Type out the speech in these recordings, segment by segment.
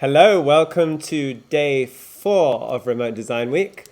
Hello, welcome to day 4 of Remote Design Week.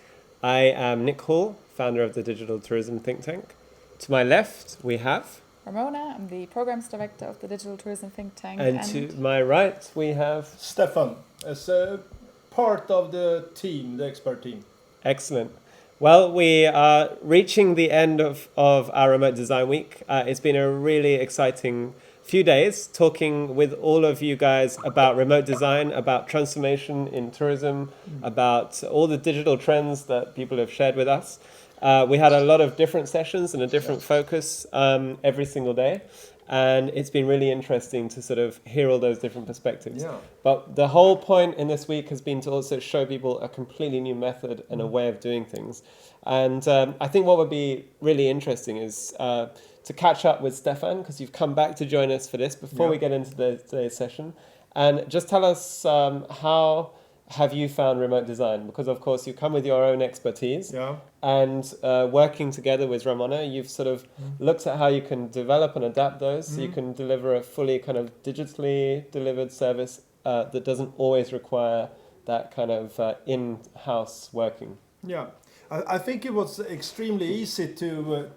I am Nick Hall, founder of the Digital Tourism Think Tank. To my left, we have... Ramona, I'm the Programs Director of the Digital Tourism Think Tank. And to my right, we have... Stefan, as a part of the team, the expert team. Excellent. Well, we are reaching the end of our Remote Design Week. It's been a really exciting few days talking with all of you guys about remote design, about transformation in tourism, about all the digital trends that people have shared with us. We had a lot of different sessions and a different focus every single day. And it's been really interesting to sort of hear all those different perspectives. Yeah. But the whole point in this week has been to also show people a completely new method and a way of doing things. And I think what would be really interesting is to catch up with Stefan, because you've come back to join us for this before we get into today's session. And just tell us how have you found remote design? Because, of course, you come with your own expertise. Yeah. And working together with Ramona, you've sort of looked at how you can develop and adapt those so you can deliver a fully kind of digitally delivered service that doesn't always require that kind of in-house working. Yeah, I think it was extremely easy to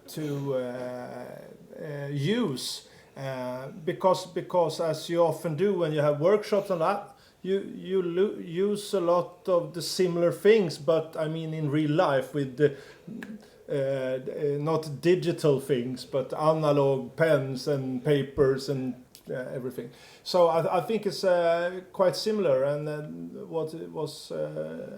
use because as you often do when you have workshops and that, you use a lot of the similar things, but I mean in real life with the not digital things, but analog pens and papers and everything. So I think it's quite similar, and what it was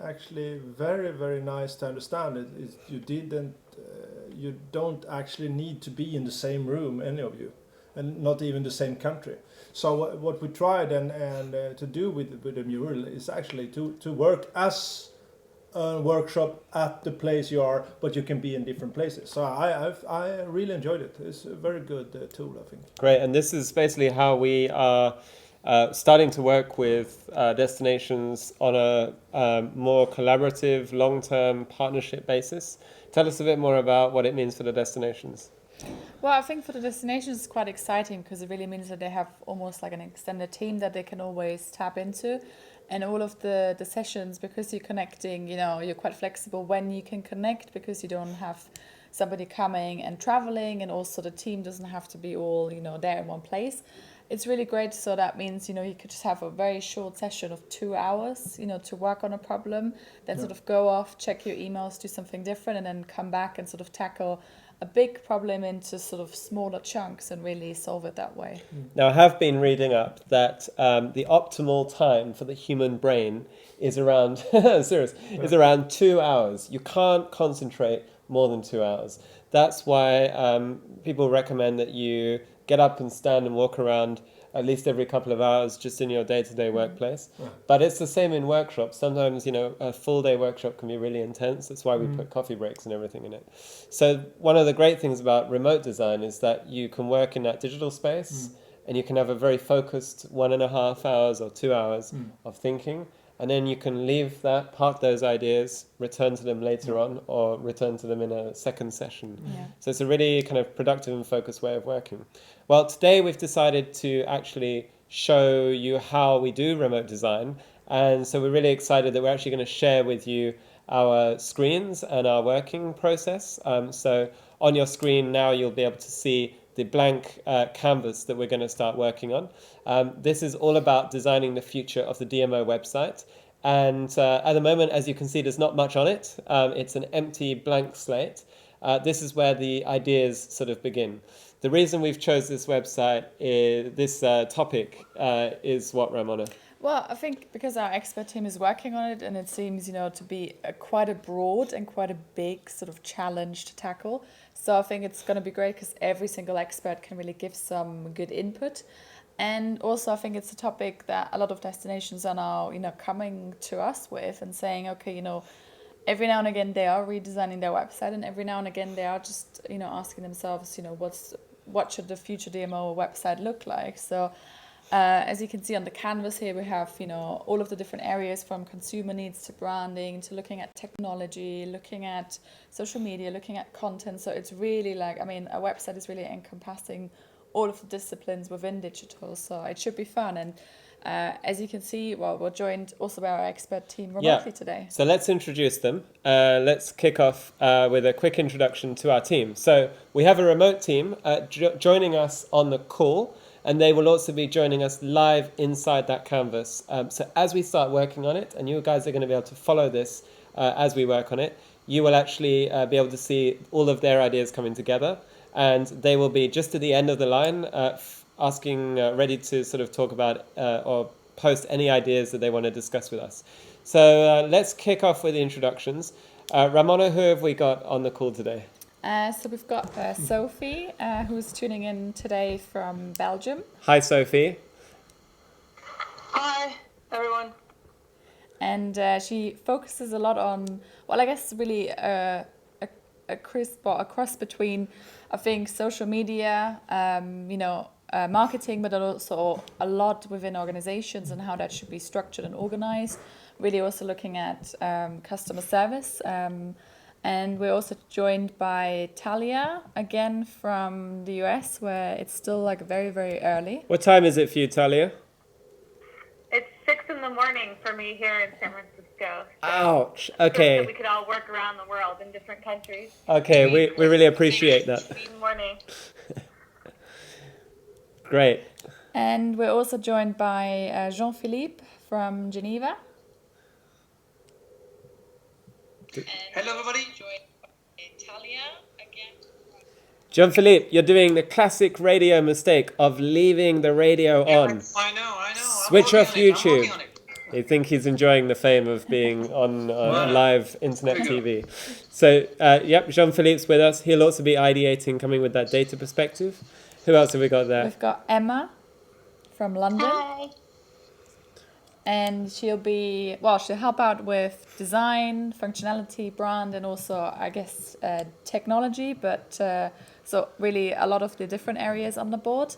actually very, very nice to understand is you don't actually need to be in the same room, any of you, and not even the same country. So what we tried and to do with the mural is actually to work as a workshop at the place you are, but you can be in different places. So I really enjoyed it. It's a very good tool, I think. Great, and this is basically how we are starting to work with destinations on a more collaborative, long-term partnership basis. Tell us a bit more about what it means for the destinations. Well, I think for the destinations it's quite exciting because it really means that they have almost like an extended team that they can always tap into. And all of the sessions, because you're connecting, you're quite flexible when you can connect because you don't have somebody coming and traveling, and also the team doesn't have to be all, there in one place. It's really great. So that means, you could just have a very short session of 2 hours, to work on a problem, then sort of go off, check your emails, do something different, and then come back and sort of tackle a big problem into sort of smaller chunks and really solve it that way. Now, I have been reading up that the optimal time for the human brain is around, is around 2 hours. You can't concentrate more than 2 hours. That's why people recommend that you get up and stand and walk around at least every couple of hours just in your day-to-day workplace. Yeah. But it's the same in workshops. Sometimes, a full-day workshop can be really intense. That's why we put coffee breaks and everything in it. So one of the great things about remote design is that you can work in that digital space and you can have a very focused 1.5 hours or 2 hours of thinking. And then you can leave that, park those ideas, return to them later on, or return to them in a second session. Yeah. So it's a really kind of productive and focused way of working. Well, today we've decided to actually show you how we do remote design. And so we're really excited that we're actually going to share with you our screens and our working process. So on your screen now, you'll be able to see the blank canvas that we're going to start working on. This is all about designing the future of the DMO website. And at the moment, as you can see, there's not much on it. It's an empty blank slate. This is where the ideas sort of begin. The reason we've chose this website, this topic, is what, Ramona? Well, I think because our expert team is working on it, and it seems, to be quite a broad and quite a big sort of challenge to tackle. So I think it's going to be great because every single expert can really give some good input. And also I think it's a topic that a lot of destinations are now, coming to us with and saying, okay, every now and again they are redesigning their website, and every now and again they are just, asking themselves, what should the future DMO website look like? So as you can see on the canvas here, we have, all of the different areas from consumer needs to branding to looking at technology, looking at social media, looking at content. So it's really a website is really encompassing all of the disciplines within digital. So it should be fun. And As you can see, well, we're joined also by our expert team remotely today. So let's introduce them. Let's kick off with a quick introduction to our team. So we have a remote team joining us on the call, and they will also be joining us live inside that canvas. So as we start working on it, and you guys are going to be able to follow this as we work on it, you will actually be able to see all of their ideas coming together, and they will be just at the end of the line ready to sort of talk about or post any ideas that they want to discuss with us. So let's kick off with the introductions. Ramona, who have we got on the call today? So we've got Sophie, who's tuning in today from Belgium. Hi, Sophie. Hi, everyone. And she focuses a lot on, well, I guess really a cross between, I think, social media, marketing, but also a lot within organizations and how that should be structured and organized. Really also looking at customer service. And we're also joined by Talia, again from the US, where it's still like very, very early. What time is it for you, Talia? It's 6 in the morning for me here in San Francisco. So Ouch. so Okay. that we could all work around the world in different countries. Okay, we really appreciate that. Good morning. Great. And we're also joined by Jean-Philippe from Geneva. Hello, everybody. Jean-Philippe, you're doing the classic radio mistake of leaving the radio on. I know. Switch off I'm working YouTube. on it. I think he's enjoying the fame of being on live internet TV. So, Jean-Philippe's with us. He'll also be ideating, coming with that data perspective. Who else have we got there? We've got Emma from London. Hi. And she'll help out with design, functionality, brand, and also, I guess, technology. But so really a lot of the different areas on the board.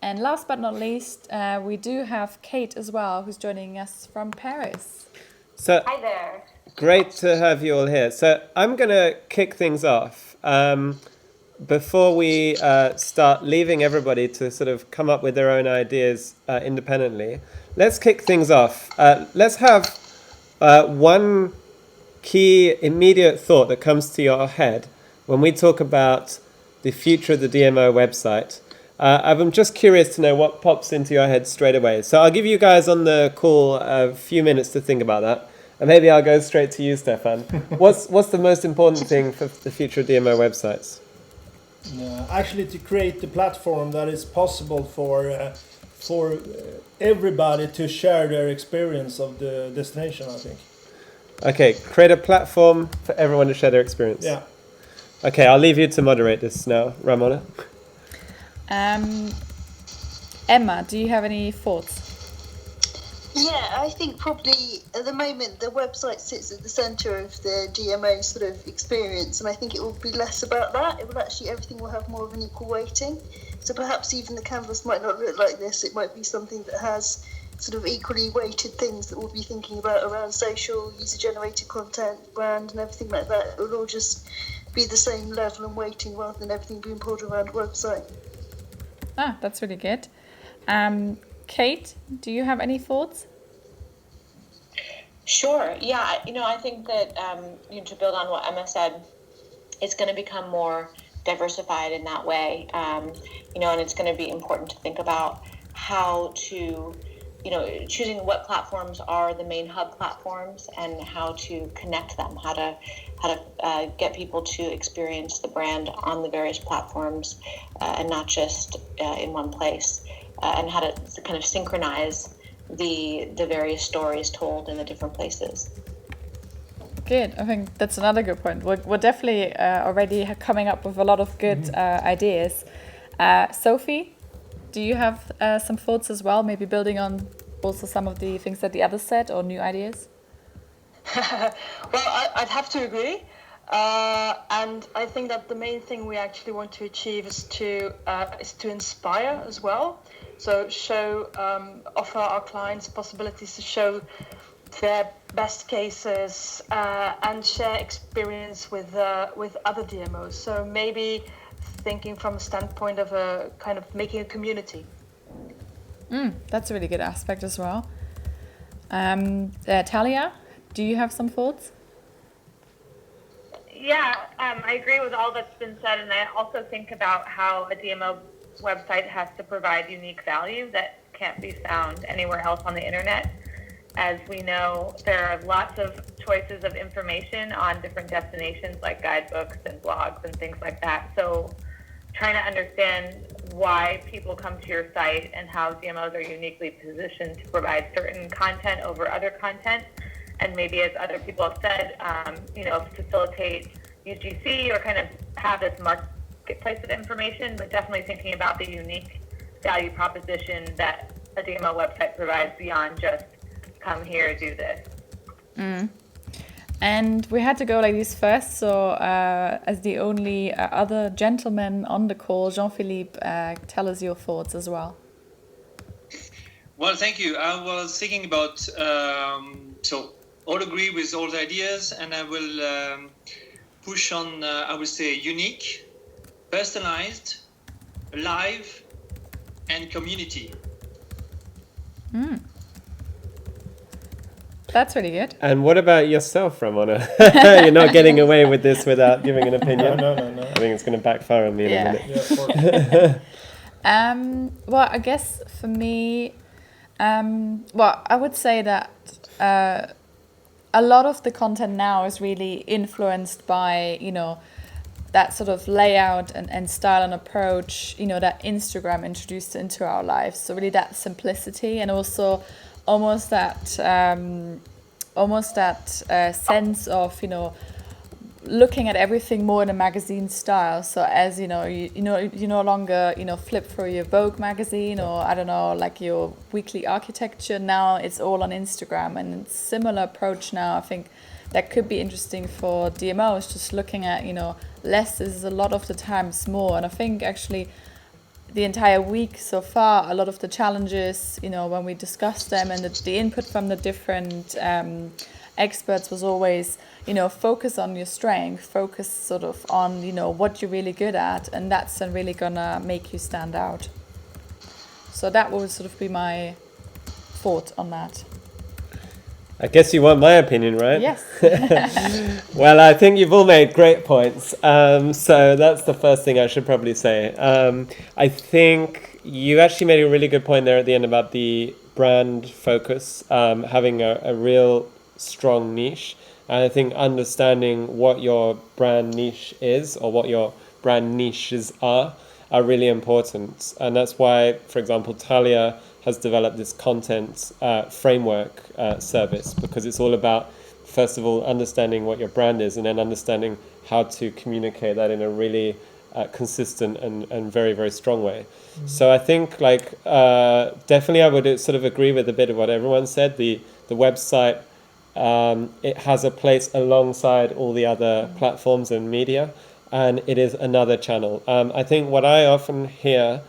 And last but not least, we do have Kate as well, who's joining us from Paris. So, Hi there. great to have you all here. So I'm going to kick things off. Before we start leaving everybody to sort of come up with their own ideas independently, let's kick things off. Let's have one key immediate thought that comes to your head when we talk about the future of the DMO website. I'm just curious to know what pops into your head straight away. So I'll give you guys on the call a few minutes to think about that. And maybe I'll go straight to you, Stefan. What's the most important thing for the future of DMO websites? Actually, to create the platform that is possible for everybody to share their experience of the destination, I think. Okay, create a platform for everyone to share their experience. Yeah. Okay, I'll leave you to moderate this now, Ramona. Emma, do you have any thoughts? Yeah, I think probably at the moment the website sits at the centre of the DMO sort of experience, and I think it will be less about that. It will actually, everything will have more of an equal weighting. So perhaps even the canvas might not look like this. It might be something that has sort of equally weighted things that we'll be thinking about around social, user-generated content, brand, and everything like that. It will all just be the same level and weighting rather than everything being pulled around the website. Ah, that's really good. Kate, do you have any thoughts? Sure. Yeah. I think that to build on what Emma said, it's going to become more diversified in that way. And it's going to be important to think about how to, choosing what platforms are the main hub platforms and how to connect them, how to get people to experience the brand on the various platforms and not just in one place, and how to kind of synchronize the various stories told in the different places. Good. I think that's another good point. We're definitely already coming up with a lot of good ideas. Sophie, do you have some thoughts as well? Maybe building on also some of the things that the others said or new ideas? Well, I'd have to agree. And I think that the main thing we actually want to achieve is to inspire as well. So offer our clients possibilities to show their best cases and share experience with other DMOs. So maybe thinking from a standpoint of a kind of making a community. That's a really good aspect as well. Talia, do you have some thoughts? Yeah, I agree with all that's been said, and I also think about how a DMO website has to provide unique value that can't be found anywhere else on the internet. As we know, there are lots of choices of information on different destinations like guidebooks and blogs and things like that. So trying to understand why people come to your site and how DMOs are uniquely positioned to provide certain content over other content, and maybe, as other people have said, facilitate UGC or kind of have this marketplace of information, but definitely thinking about the unique value proposition that a DMO website provides beyond just come here, do this. And we had to go like this first, so as the only other gentleman on the call, Jean-Philippe, tell us your thoughts as well. Well, thank you. I was thinking about, so all agree with all the ideas, and I will push on, I would say, unique, personalized, live, and community. That's really good. And what about yourself, Ramona? You're not getting away with this without giving an opinion. No. I think it's going to backfire on me in a minute. Yeah, of course. Well, I guess for me, I would say that a lot of the content now is really influenced by, that sort of layout and style and approach, that Instagram introduced into our lives. So really that simplicity, and also almost that sense of, looking at everything more in a magazine style. So as you no longer flip through your Vogue magazine, or I don't know, like your weekly architecture. Now it's all on Instagram, and it's similar approach now. I think that could be interesting for DMOs, just looking at less is a lot of the times more. And I think actually the entire week so far, a lot of the challenges, when we discussed them, and the input from the different experts was always, focus on your strength, focus sort of on, what you're really good at, and that's then really gonna make you stand out. So that would sort of be my thought on that. I guess you want my opinion, right? Yes. Well, I think you've all made great points. So that's the first thing I should probably say. I think you actually made a really good point there at the end about the brand focus, having a real strong niche. And I think understanding what your brand niche is, or what your brand niches are really important. And that's why, for example, Talia has developed this content framework service, because it's all about, first of all, understanding what your brand is, and then understanding how to communicate that in a really consistent and very, very strong way. Mm-hmm. So I think definitely I would sort of agree with a bit of what everyone said. The website, it has a place alongside all the other platforms and media, and it is another channel. I think what I often hear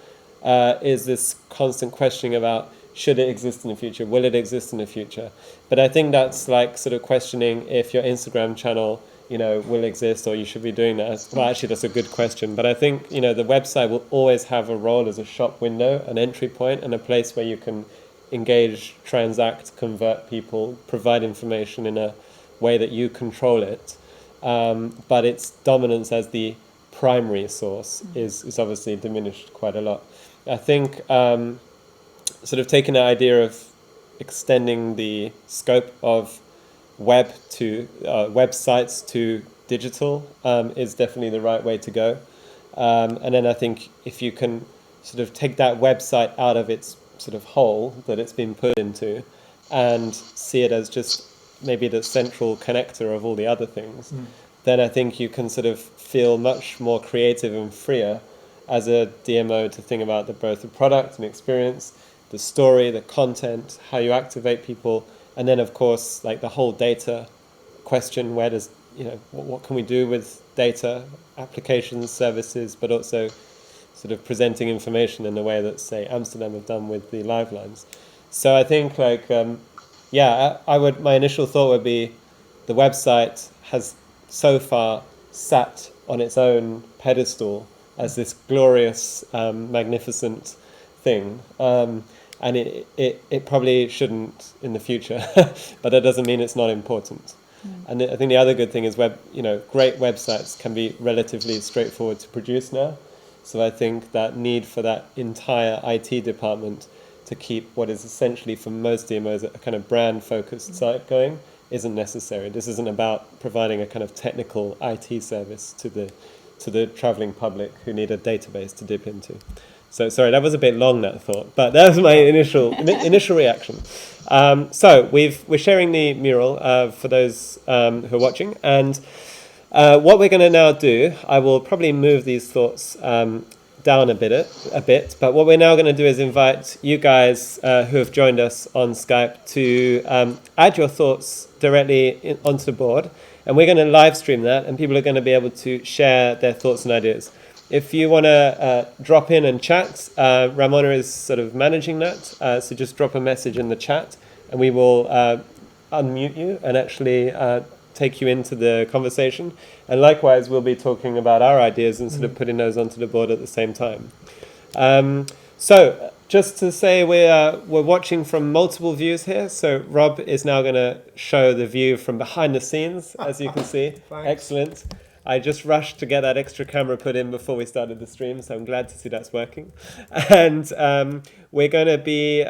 is this constant questioning about, should it exist in the future? Will it exist in the future? But I think that's like sort of questioning if your Instagram channel, will exist, or you should be doing that. Well, actually, that's a good question. But I think, the website will always have a role as a shop window, an entry point, and a place where you can engage, transact, convert people, provide information in a way that you control it. But its dominance as the primary source is obviously diminished quite a lot. I think sort of taking the idea of extending the scope of web to websites to digital is definitely the right way to go. And then I think if you can sort of take that website out of its sort of hole that it's been put into, and see it as just maybe the central connector of all the other things, then I think you can sort of feel much more creative and freer as a DMO to think about both the product and experience, the story, the content, how you activate people, and then of course like the whole data question. Where does what can we do with data, applications, services, but also sort of presenting information in the way that, say, Amsterdam have done with the livelines. So I think my initial thought would be the website has so far sat on its own pedestal as this glorious, magnificent thing. and it probably shouldn't in the future, but that doesn't mean it's not important. And I think the other good thing is great websites can be relatively straightforward to produce now. So I think that need for that entire IT department to keep what is essentially for most DMOs a kind of brand-focused site going isn't necessary. This isn't about providing a kind of technical IT service to the traveling public who need a database to dip into. So sorry, that was a bit long, that thought, but that was my initial reaction. So we're sharing the mural for those who are watching, and what we're going to now do, I will probably move these thoughts down a bit, but what we're now going to do is invite you guys who have joined us on Skype to add your thoughts directly onto the board, and we're going to live stream that, and people are going to be able to share their thoughts and ideas. If you want to drop in and chat, Ramona is sort of managing that, so just drop a message in the chat, and we will unmute you and actually take you into the conversation. And likewise, we'll be talking about our ideas and sort of putting those onto the board at the same time. So just to say, we're watching from multiple views here. So Rob is now going to show the view from behind the scenes, as you can see. Excellent. I just rushed to get that extra camera put in before we started the stream, so I'm glad to see that's working. And we're going to be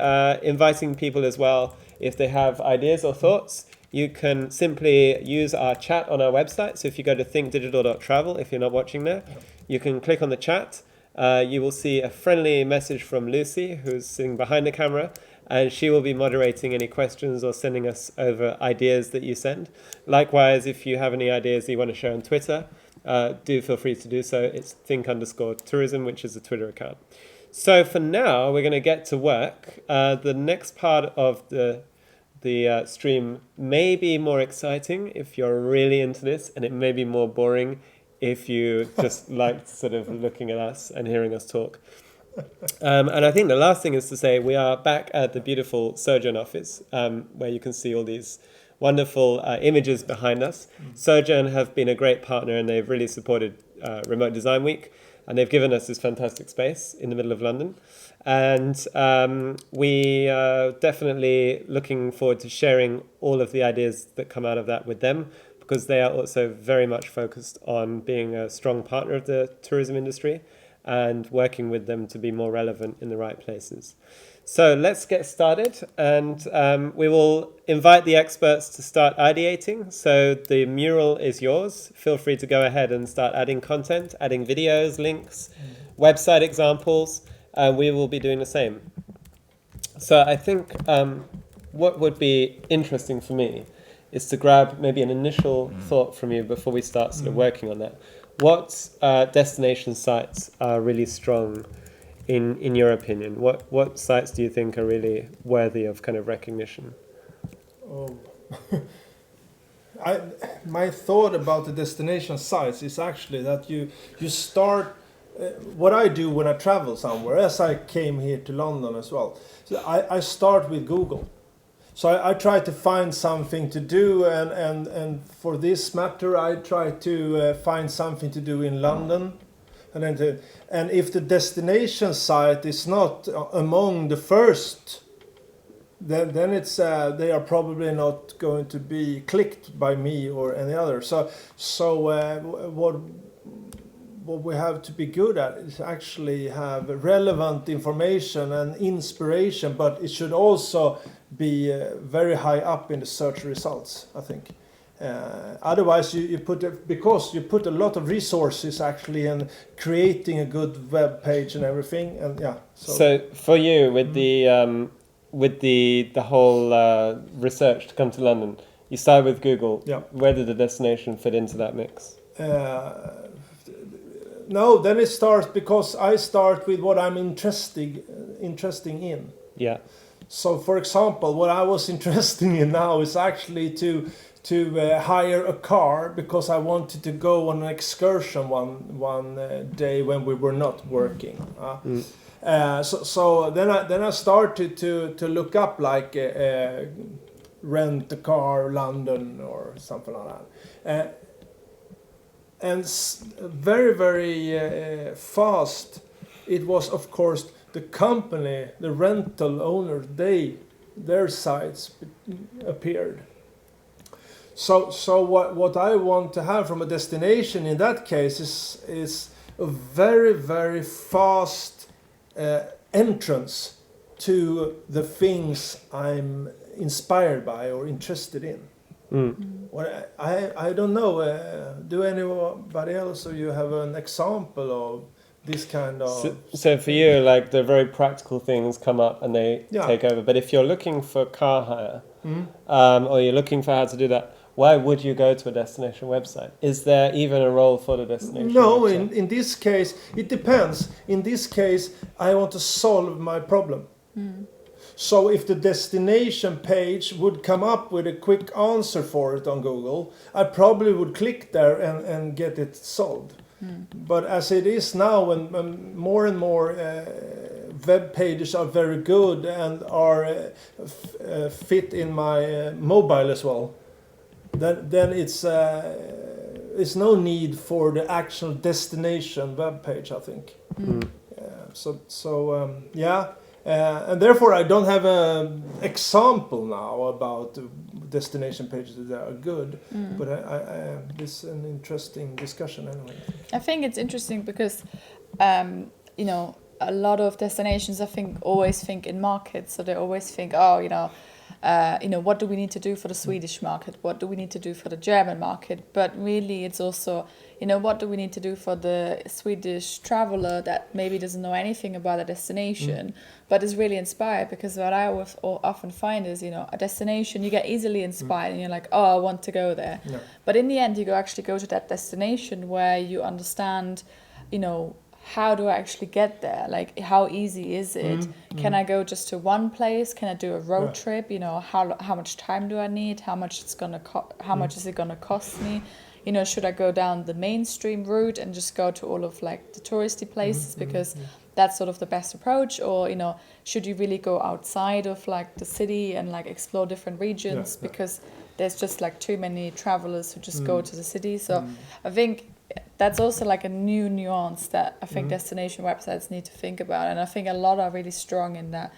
inviting people as well. If they have ideas or thoughts, you can simply use our chat on our website. So if you go to thinkdigital.travel, if you're not watching there, you can click on the chat. You will see a friendly message from Lucy, who's sitting behind the camera, and she will be moderating any questions or sending us over ideas that you send. Likewise, if you have any ideas that you want to share on Twitter, do feel free to do so. It's think_tourism, which is the Twitter account. So for now, we're going to get to work. The next part of the stream may be more exciting if you're really into this, and it may be more boring if you just like sort of looking at us and hearing us talk. And I think the last thing is to say we are back at the beautiful Sojourn office, where you can see all these wonderful images behind us. Sojourn have been a great partner, and they've really supported Remote Design Week, and they've given us this fantastic space in the middle of London. And we are definitely looking forward to sharing all of the ideas that come out of that with them, because they are also very much focused on being a strong partner of the tourism industry and working with them to be more relevant in the right places. So let's get started, and we will invite the experts to start ideating. So the mural is yours. Feel free to go ahead and start adding content, adding videos, links, website examples, and we will be doing the same. So I think what would be interesting for me is to grab maybe an initial thought from you before we start sort of working on that. What destination sites are really strong in your opinion? What sites do you think are really worthy of kind of recognition? My thought about the destination sites is actually that you start. What I do when I travel somewhere, as I came here to London as well, so I start with Google. So I try to find something to do, and for this matter, I try to find something to do in London, and if the destination site is not among the first, then it's they are probably not going to be clicked by me or any other. So what we have to be good at is actually have relevant information and inspiration, but it should also be very high up in the search results, I think. Otherwise, you put a lot of resources actually in creating a good web page and everything, and yeah. So for you, with the whole research to come to London, you started with Google. Yeah. Where did the destination fit into that mix? No, then it starts because I start with what I'm interested in. Yeah. So, for example, what I was interested in now is actually to hire a car because I wanted to go on an excursion one day when we were not working. So then I started to look up like rent a car London or something like that. And very, very fast, it was, of course, the company, the rental owners, their sites appeared. So what I want to have from a destination in that case is a very, very fast entrance to the things I'm inspired by or interested in. Well, I don't know. Do anybody else of you have an example of this kind of? So for you, like the very practical things come up and they take over. But if you're looking for car hire, or you're looking for how to do that, why would you go to a destination website? Is there even a role for the destination website? In this case, it depends. In this case, I want to solve my problem. So if the destination page would come up with a quick answer for it on Google, I probably would click there and get it solved. But as it is now, when more and more web pages are very good and are fit in my mobile as well, then it's no need for the actual destination web page, I think. And therefore I don't have an example now about destination pages that are good, but this is an interesting discussion anyway. I think it's interesting because, you know, a lot of destinations, I think, always think in markets. So they always think, what do we need to do for the Swedish market? What do we need to do for the German market? But really, it's also, what do we need to do for the Swedish traveler that maybe doesn't know anything about a destination, but is really inspired? Because what I often find is, a destination, you get easily inspired and you're like, oh, I want to go there. Yeah. But in the end, you actually go to that destination where you understand, how do I actually get there? Like, how easy is it? Can I go just to one place? Can I do a road trip? How much time do I need? How much much is it gonna cost me? Should I go down the mainstream route and just go to all of like the touristy places because that's sort of the best approach? Or should you really go outside of like the city and like explore different regions because there's just like too many travelers who just go to the city? So I think that's also like a new nuance that I think destination websites need to think about, and I think a lot are really strong in that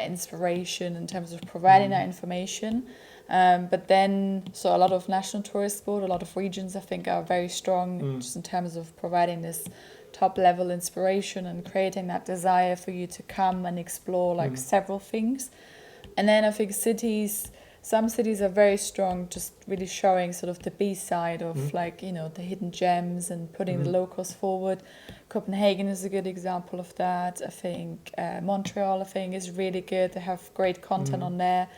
inspiration in terms of providing that information. But then, so a lot of national tourist board, a lot of regions, I think, are very strong just in terms of providing this top level inspiration and creating that desire for you to come and explore like several things. And then I think some cities are very strong, just really showing sort of the B side of like, the hidden gems and putting the locals forward. Copenhagen is a good example of that. I think Montreal, is really good. They have great content on there.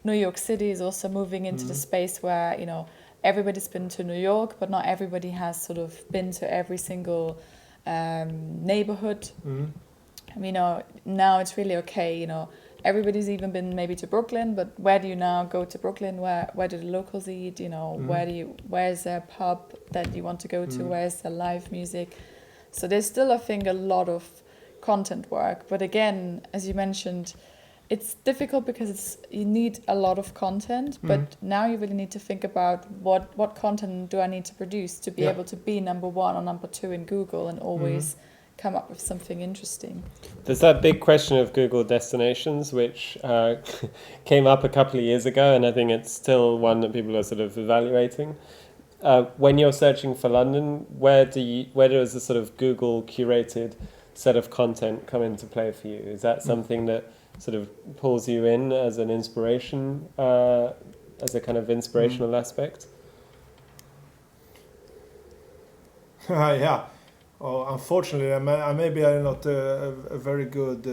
New York City is also moving into the space where, everybody's been to New York, but not everybody has sort of been to every single neighborhood. Now it's really okay, everybody's even been maybe to Brooklyn, but where do you now go to Brooklyn? Where do the locals eat? Where's a pub that you want to go to? Where's the live music? So there's still, I think, a lot of content work. But again, as you mentioned, it's difficult because you need a lot of content. But now you really need to think about what content do I need to produce to be able to be number one or number two in Google and always come up with something interesting. There's that big question of Google destinations, which came up a couple of years ago, and I think it's still one that people are sort of evaluating. When you're searching for London, where does the sort of Google curated set of content come into play for you? Is that something that sort of pulls you in as an inspiration, as a kind of inspirational aspect? Yeah. Oh, unfortunately, maybe I'm not a very good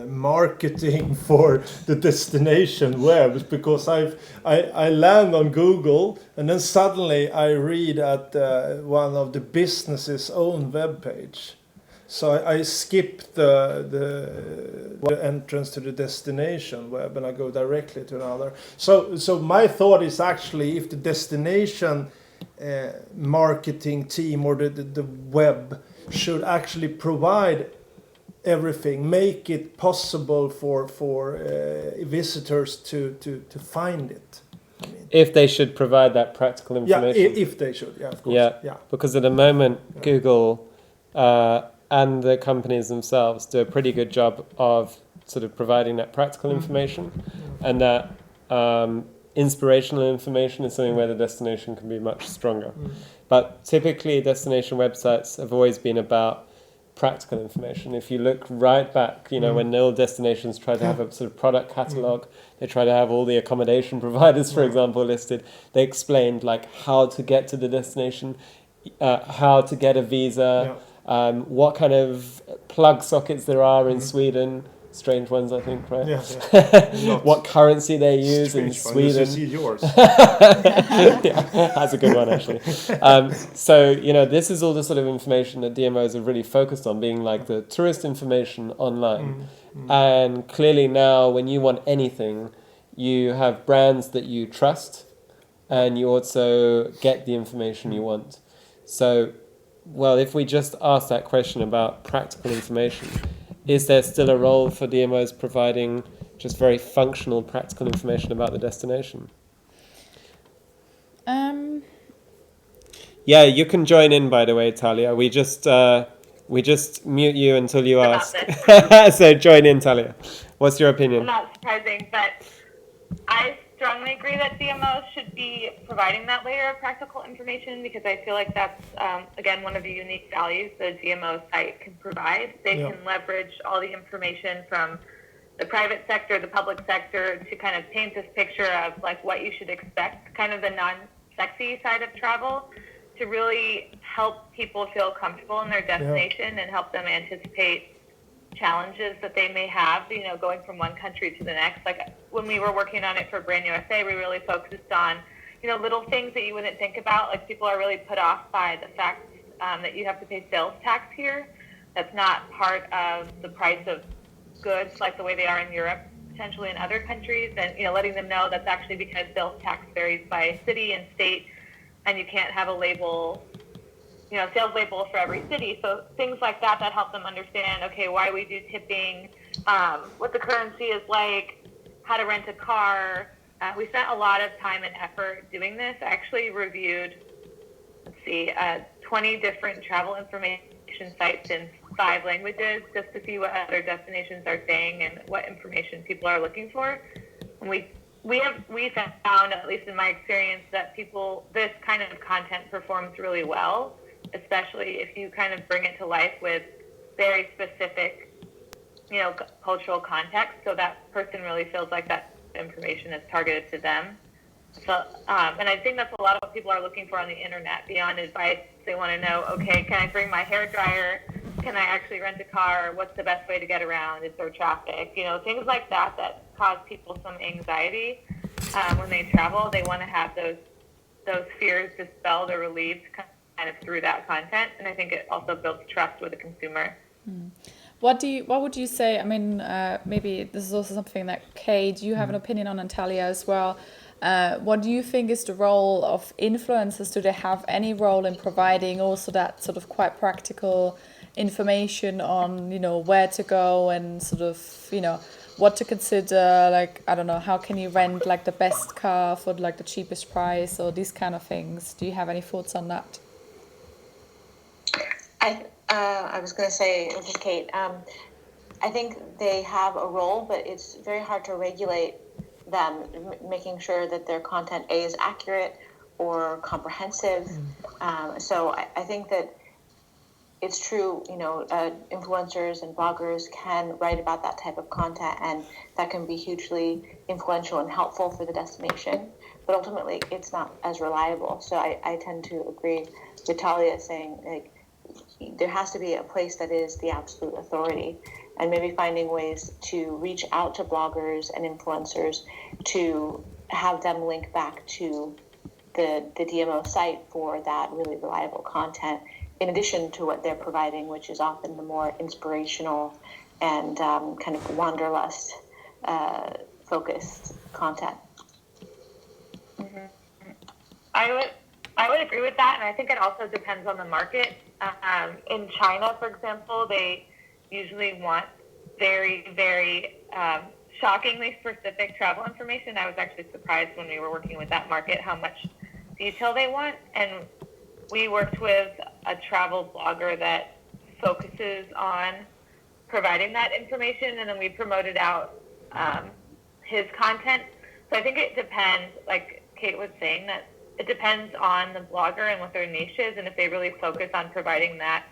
marketing for the destination webs, because I land on Google and then suddenly I read at one of the business's own webpage. So I skip the entrance to the destination web and I go directly to another. So my thought is actually, if the destination marketing team or the web should actually provide everything, make it possible for visitors to find it. If they should provide that practical information. Yeah, if they should, of course. Yeah. Because at the moment, Google and the companies themselves do a pretty good job of sort of providing that practical information, and that inspirational information is something where the destination can be much stronger. But typically destination websites have always been about practical information. If you look right back, when the old destinations tried to have a sort of product catalog, they tried to have all the accommodation providers, for example, listed. They explained like how to get to the destination, how to get a visa, what kind of plug sockets there are in Sweden. Strange ones, I think, right? What currency they use in Sweden. You see yours. Yeah, that's a good one, actually. So, this is all the sort of information that DMOs are really focused on, being like the tourist information online. And clearly now, when you want anything, you have brands that you trust, and you also get the information you want. So, well, if we just ask that question about practical information, is there still a role for DMOs providing just very functional, practical information about the destination? Yeah, you can join in, by the way, Talia. We just mute you until you ask. So join in, Talia. What's your opinion? Not surprising, but I strongly agree that DMOs should be providing that layer of practical information, because I feel like that's, again, one of the unique values the DMO site can provide. They can leverage all the information from the private sector, the public sector, to kind of paint this picture of like what you should expect, kind of the non-sexy side of travel, to really help people feel comfortable in their destination and help them anticipate challenges that they may have, going from one country to the next. Like when we were working on it for Brand USA, we really focused on, little things that you wouldn't think about. Like people are really put off by the fact that you have to pay sales tax here. That's not part of the price of goods like the way they are in Europe, potentially in other countries. And, letting them know that's actually because sales tax varies by city and state, and you can't have a label, sales label for every city. So things like that help them understand, okay, why we do tipping, what the currency is like, how to rent a car. We spent a lot of time and effort doing this. I actually reviewed, 20 different travel information sites in 5 languages just to see what other destinations are saying and what information people are looking for. And we found, at least in my experience, that this kind of content performs really well, especially if you kind of bring it to life with very specific, cultural context, so that person really feels like that information is targeted to them. So, and I think that's a lot of what people are looking for on the internet. Beyond advice, they want to know, okay, can I bring my hair dryer? Can I actually rent a car? What's the best way to get around? Is there traffic? Things like that cause people some anxiety when they travel. They want to have those fears dispelled or relieved kind of through that content, and I think it also builds trust with the consumer. What would you say? I mean, maybe this is also something that Kate, you have an opinion on, and Talia as well. What do you think is the role of influencers? Do they have any role in providing also that sort of quite practical information on, where to go and sort of, what to consider? Like, I don't know, how can you rent like the best car for like the cheapest price, or these kind of things? Do you have any thoughts on that? I was going to say, this is Kate, I think they have a role, but it's very hard to regulate them, making sure that their content is accurate or comprehensive. So I think that it's true, influencers and bloggers can write about that type of content, and that can be hugely influential and helpful for the destination. But ultimately, it's not as reliable. So I tend to agree with Talia saying, like, there has to be a place that is the absolute authority, and maybe finding ways to reach out to bloggers and influencers to have them link back to the DMO site for that really reliable content, in addition to what they're providing, which is often the more inspirational and kind of wanderlust focused content. I would agree with that, and I think it also depends on the market. In China, for example, they usually want very, very shockingly specific travel information. I was actually surprised when we were working with that market how much detail they want. And we worked with a travel blogger that focuses on providing that information, and then we promoted out his content. So I think it depends, like Kate was saying, that it depends on the blogger and what their niche is, and if they really focus on providing that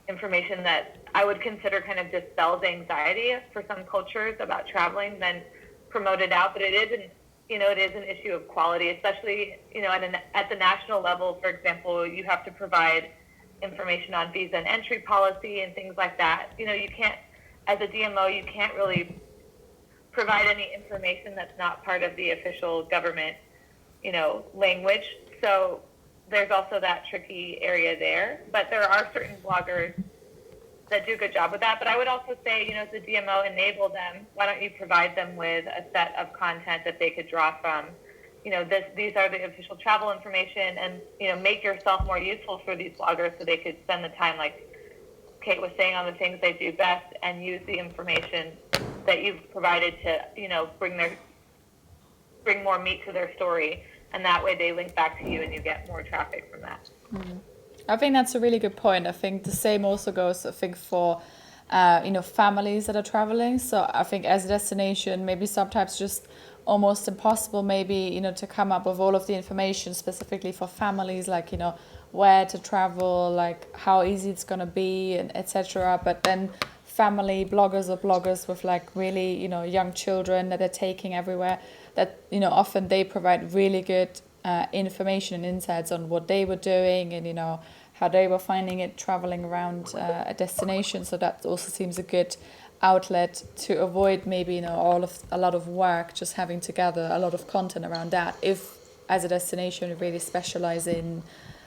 information that I would consider kind of dispels anxiety for some cultures about traveling, then promote it out. But it is an issue of quality, especially, at the national level. For example, you have to provide information on visa and entry policy and things like that. You can't, as a DMO, you can't really provide any information that's not part of the official government, language. So there's also that tricky area there. But there are certain bloggers that do a good job with that. But I would also say, as a DMO, enable them. Why don't you provide them with a set of content that they could draw from? These are the official travel information, and, make yourself more useful for these bloggers so they could spend the time, like Kate was saying, on the things they do best, and use the information that you've provided to, bring more meat to their story. And that way they link back to you and you get more traffic from that. I think that's a really good point. I think the same also goes, for, families that are traveling. So I think as a destination, maybe sometimes just almost impossible, maybe, to come up with all of the information specifically for families, like, where to travel, like how easy it's going to be, and etc. But then family bloggers or bloggers with like really, young children that they're taking everywhere, that, often they provide really good information and insights on what they were doing and, how they were finding it traveling around a destination. So that also seems a good outlet to avoid maybe, a lot of work, just having to gather a lot of content around that. If as a destination you really specialize in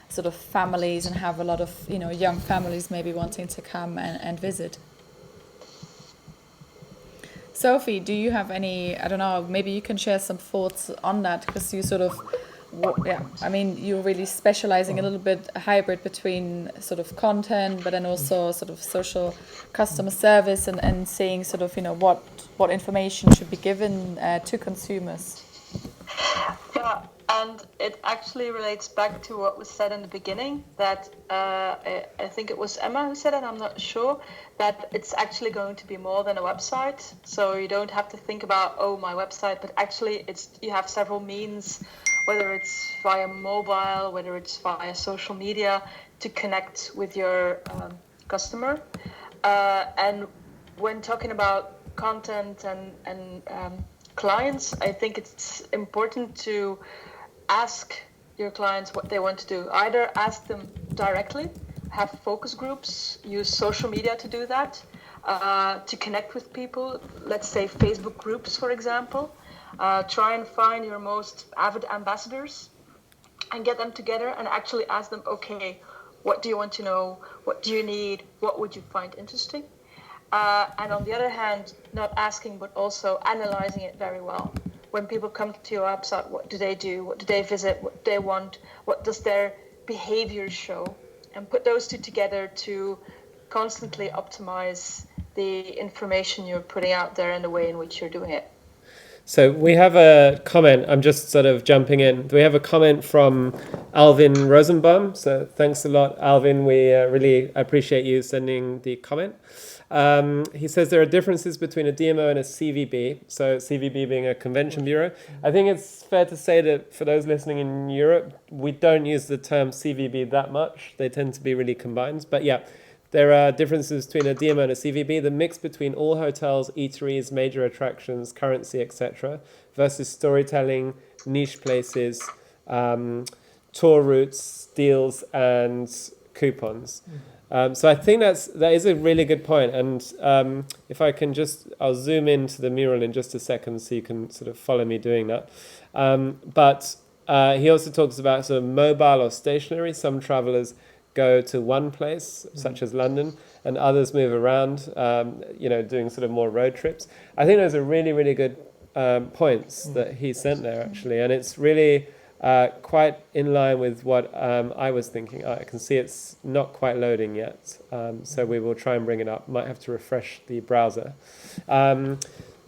sort of families and have a lot of, young families maybe wanting to come and visit. Sophie, do you have any, I don't know, maybe you can share some thoughts on that, because you sort of, you're really specializing a little bit, a hybrid between sort of content, but then also sort of social customer service and seeing sort of, what information should be given to consumers. Yeah, and it actually relates back to what was said in the beginning, that I think it was Emma who said it, I'm not sure, that it's actually going to be more than a website. So you don't have to think about, my website, but actually you have several means, whether it's via mobile, whether it's via social media, to connect with your customer. And when talking about content and clients, I think it's important to ask your clients what they want to do. Either ask them directly, have focus groups, use social media to do that, to connect with people, let's say Facebook groups, for example. Try and find your most avid ambassadors and get them together and actually ask them, okay, what do you want to know? What do you need? What would you find interesting? And on the other hand, not asking, but also analyzing it very well. When people come to your website, what do they do? What do they visit? What do they want? What does their behavior show? And put those two together to constantly optimize the information you're putting out there and the way in which you're doing it. So we have a comment, I'm just sort of jumping in. We have a comment from Alvin Rosenbaum. So thanks a lot, Alvin. We really appreciate you sending the comment. He says there are differences between a DMO and a CVB. So CVB being a convention bureau. I think it's fair to say that for those listening in Europe, we don't use the term CVB that much. They tend to be really combined. But yeah, there are differences between a DMO and a CVB. The mix between all hotels, eateries, major attractions, currency, etc., versus storytelling, niche places, tour routes, deals, and coupons. So I think that is a really good point. And if I can I'll zoom into the mural in just a second so you can sort of follow me doing that. But he also talks about sort of mobile or stationary. Some travelers go to one place, such as London, and others move around, doing sort of more road trips. I think those are really, really good points that he sent there, actually. And it's really quite in line with what I was thinking. I can see it's not quite loading yet, so we will try and bring it up. Might have to refresh the browser.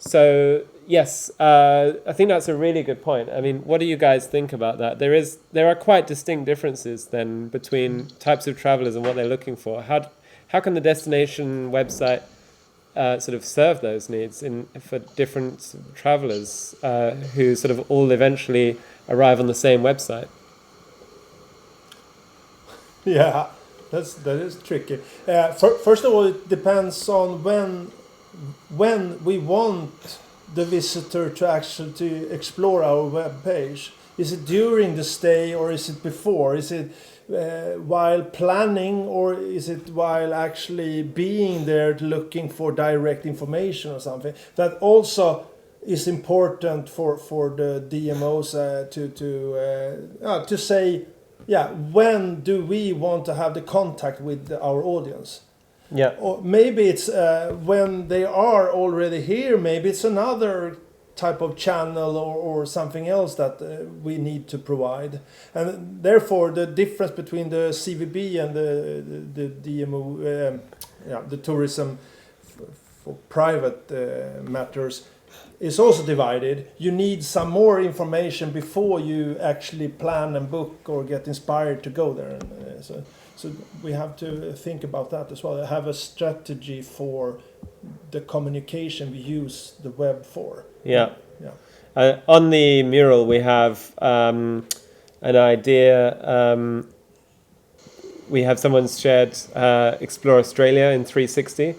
So yes, I think that's a really good point. I mean, what do you guys think about that? There are quite distinct differences then between types of travelers and what they're looking for. How how can the destination website sort of serve those needs for different travelers who sort of all eventually arrive on the same website? Yeah, that is tricky. First of all, it depends on when we want the visitor to actually to explore our web page. Is it during the stay or is it before? Is it while planning or is it while actually being there looking for direct information or something? That also is important for the DMOs to say, yeah, when do we want to have the contact with our audience? Yeah. Or maybe it's when they are already here, maybe it's another type of channel or something else that we need to provide. And therefore, the difference between the CVB and the DMO, the tourism for private matters, is also divided. You need some more information before you actually plan and book or get inspired to go there. So we have to think about that as well. Have a strategy for the communication we use the web for. Yeah. Yeah. On the mural, we have an idea. We have someone's shared Explore Australia in 360.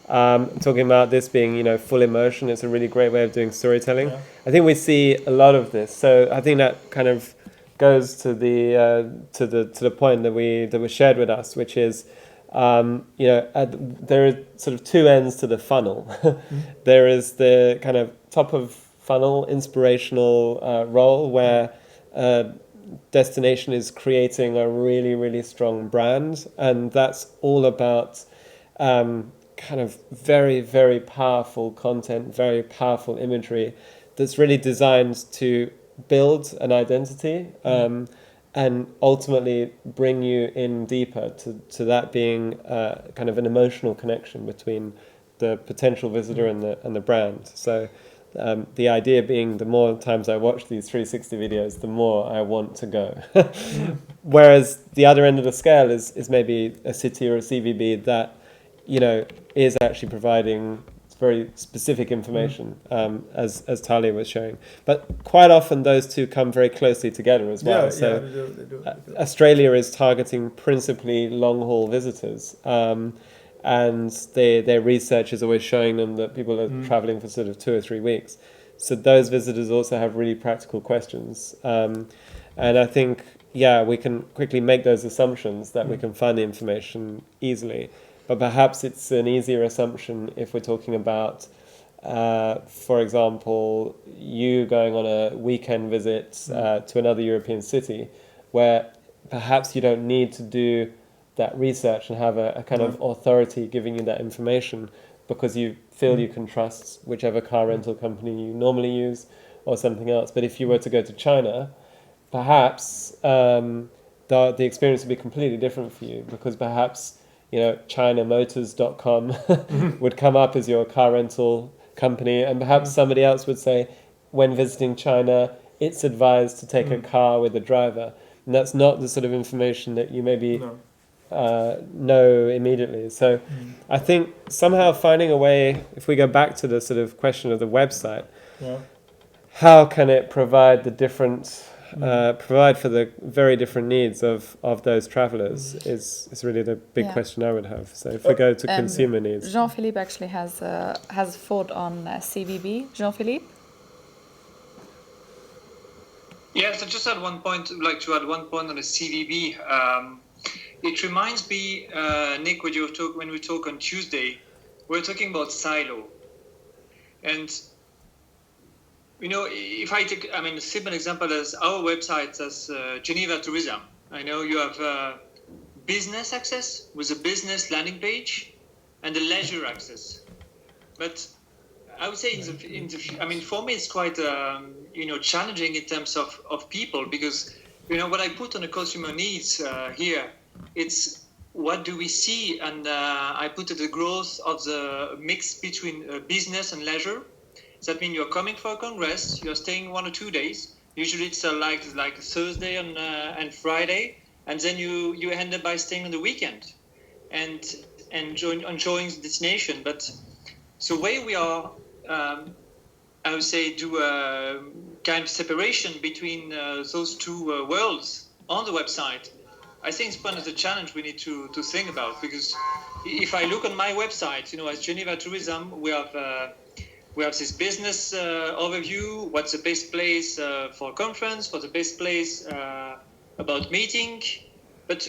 Talking about this being, full immersion. It's a really great way of doing storytelling. Yeah. I think we see a lot of this. So I think that kind of goes to the point that was shared with us, which is, there are sort of two ends to the funnel. There is the kind of top of funnel inspirational role where destination is creating a really, really strong brand, and that's all about kind of very, very powerful content, very powerful imagery that's really designed to build an identity and ultimately bring you in deeper to that being kind of an emotional connection between the potential visitor and the brand. So the idea being, the more times I watch these 360 videos, the more I want to go. Whereas the other end of the scale is maybe a city or a CVB that is actually providing very specific information, as Talia was showing. But quite often those two come very closely together as well. They do. Australia is targeting principally long-haul visitors, and their research is always showing them that people are traveling for sort of 2 or 3 weeks. So those visitors also have really practical questions. And I think, we can quickly make those assumptions that we can find the information easily. But perhaps it's an easier assumption if we're talking about, for example, you going on a weekend visit to another European city, where perhaps you don't need to do that research and have a kind of authority giving you that information, because you feel you can trust whichever car rental company you normally use or something else. But if you were to go to China, perhaps the experience would be completely different for you, because perhaps ChinaMotors.com would come up as your car rental company, and perhaps somebody else would say, when visiting China, it's advised to take a car with a driver. And that's not the sort of information that you maybe know immediately. So I think somehow finding a way, if we go back to the sort of question of the website, how can it provide the different provide for the very different needs of those travelers is really the big question I would have. So if we go to consumer needs. Jean-Philippe actually has a thought on CVB. Jean-Philippe? Yes, I just had one point. I'd like to add one point on the CVB. It reminds me, Nick, when we talk on Tuesday, we're talking about silo. And if I take, a simple example as our website as Geneva Tourism. I know you have business access with a business landing page and the leisure access. But I would say for me it's quite challenging in terms of people, because what I put on the consumer needs here, it's what do we see, and I put the growth of the mix between business and leisure. So that means you're coming for a congress, you're staying 1 or 2 days. Usually it's like Thursday and Friday, and then you end up by staying on the weekend. And and enjoying the destination. But the way we are, I would say, do a kind of separation between those two worlds on the website, I think it's one of the challenge we need to think about. Because if I look on my website, as Geneva Tourism, we have this business overview, what's the best place for a conference, what's the best place about meeting. But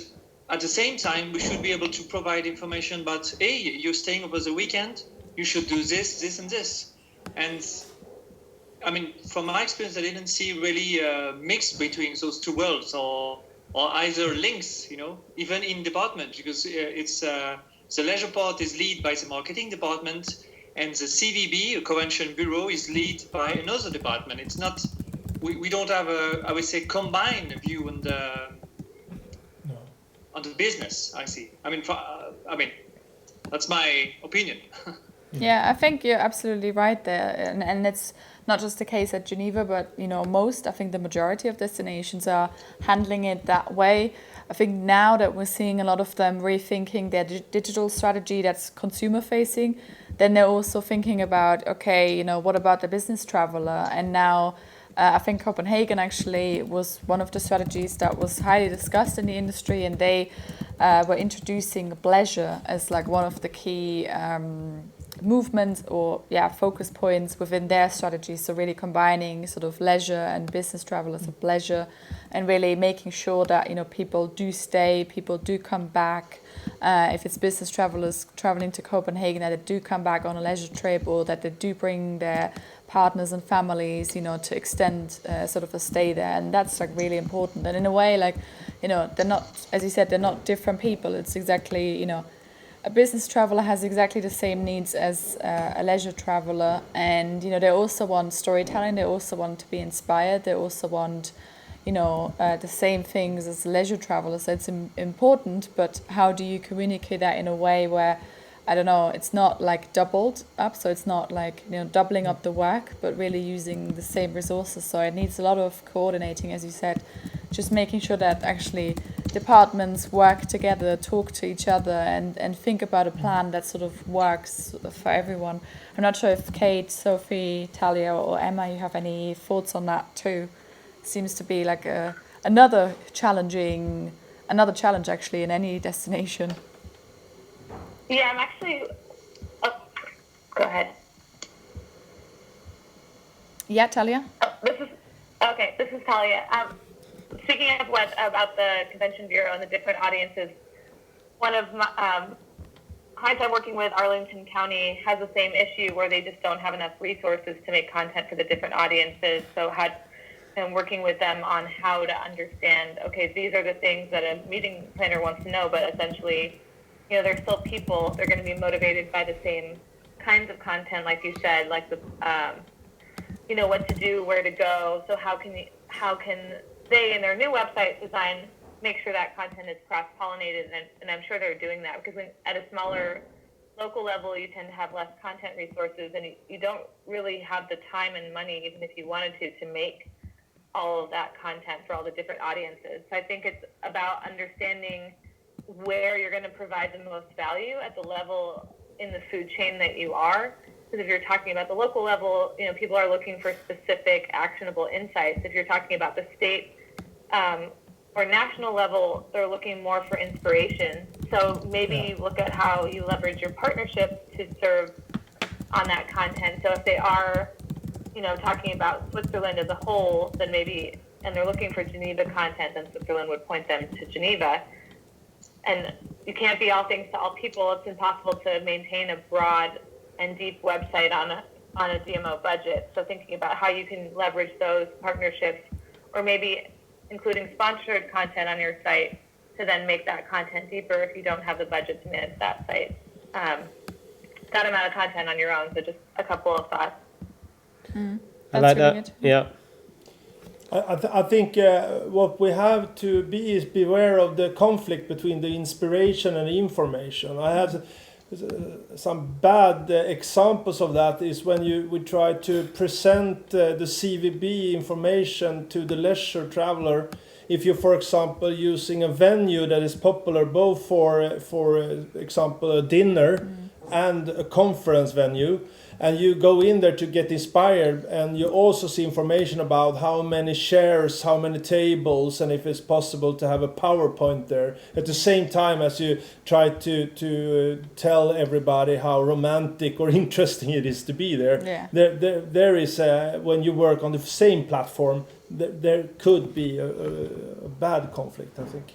at the same time, we should be able to provide information about, hey, you're staying over the weekend, you should do this, this, and this. And I mean, from my experience, I didn't see really a mix between those two worlds or either links, even in department, because it's the leisure part is led by the marketing department, and the CVB, a convention bureau, is led by another department. It's not, we don't have I would say, combined view on the business, I see. I mean, that's my opinion. Yeah, I think you're absolutely right there, and it's not just the case at Geneva, but I think the majority of destinations are handling it that way. I think now that we're seeing a lot of them rethinking their digital strategy that's consumer facing, then they're also thinking about, okay, what about the business traveler? And now I think Copenhagen actually was one of the strategies that was highly discussed in the industry, and they were introducing pleasure as like one of the key movements or focus points within their strategy. So really combining sort of leisure and business travel as a pleasure, and really making sure that people do stay, people do come back. If it's business travelers traveling to Copenhagen, that they do come back on a leisure trip, or that they do bring their partners and families, to extend sort of a stay there. And that's like really important. And in a way, like, they're not, as you said, they're not different people. It's exactly, a business traveler has exactly the same needs as a leisure traveler. And, they also want storytelling. They also want to be inspired. They also want, the same things as leisure travelers. So it's important, but how do you communicate that in a way where, I don't know, it's not like doubled up, so it's not like, doubling up the work, but really using the same resources. So it needs a lot of coordinating, as you said, just making sure that actually departments work together, talk to each other, and think about a plan that sort of works for everyone. I'm not sure if Kate, Sophie, Talia, or Emma, you have any thoughts on that too. Seems to be like another challenge actually in any destination. Yeah, I'm actually. Oh, go ahead. Yeah, Talia. This is Talia. Speaking of about the Convention Bureau and the different audiences, one of my clients I'm working with, Arlington County, has the same issue where they just don't have enough resources to make content for the different audiences. So I'm working with them on how to understand, okay, these are the things that a meeting planner wants to know, but essentially, they're still people. They're going to be motivated by the same kinds of content, like you said, like the, what to do, where to go. So how can they, in their new website design, make sure that content is cross-pollinated? And I'm sure they're doing that, because at a smaller local level, you tend to have less content resources, and you don't really have the time and money, even if you wanted to make all of that content for all the different audiences. So I think it's about understanding where you're going to provide the most value at the level in the food chain that you are. Because if you're talking about the local level, people are looking for specific actionable insights. If you're talking about the state or national level, they're looking more for inspiration. So maybe look at how you leverage your partnerships to serve on that content. So if they are talking about Switzerland as a whole, then maybe, and they're looking for Geneva content, then Switzerland would point them to Geneva. And you can't be all things to all people. It's impossible to maintain a broad and deep website on a DMO budget. So thinking about how you can leverage those partnerships, or maybe including sponsored content on your site to then make that content deeper if you don't have the budget to manage that site. That amount of content on your own. So just a couple of thoughts. I like that. Yeah. I think what we have to be is beware of the conflict between the inspiration and the information. I have some bad examples of that is when we try to present the CVB information to the leisure traveler if you're, for example, using a venue that is popular both for example, a dinner and a conference venue, and you go in there to get inspired, and you also see information about how many chairs, how many tables, and if it's possible to have a PowerPoint there at the same time as you try to tell everybody how romantic or interesting it is to be there. Yeah. There is when you work on the same platform, there could be a bad conflict, I think.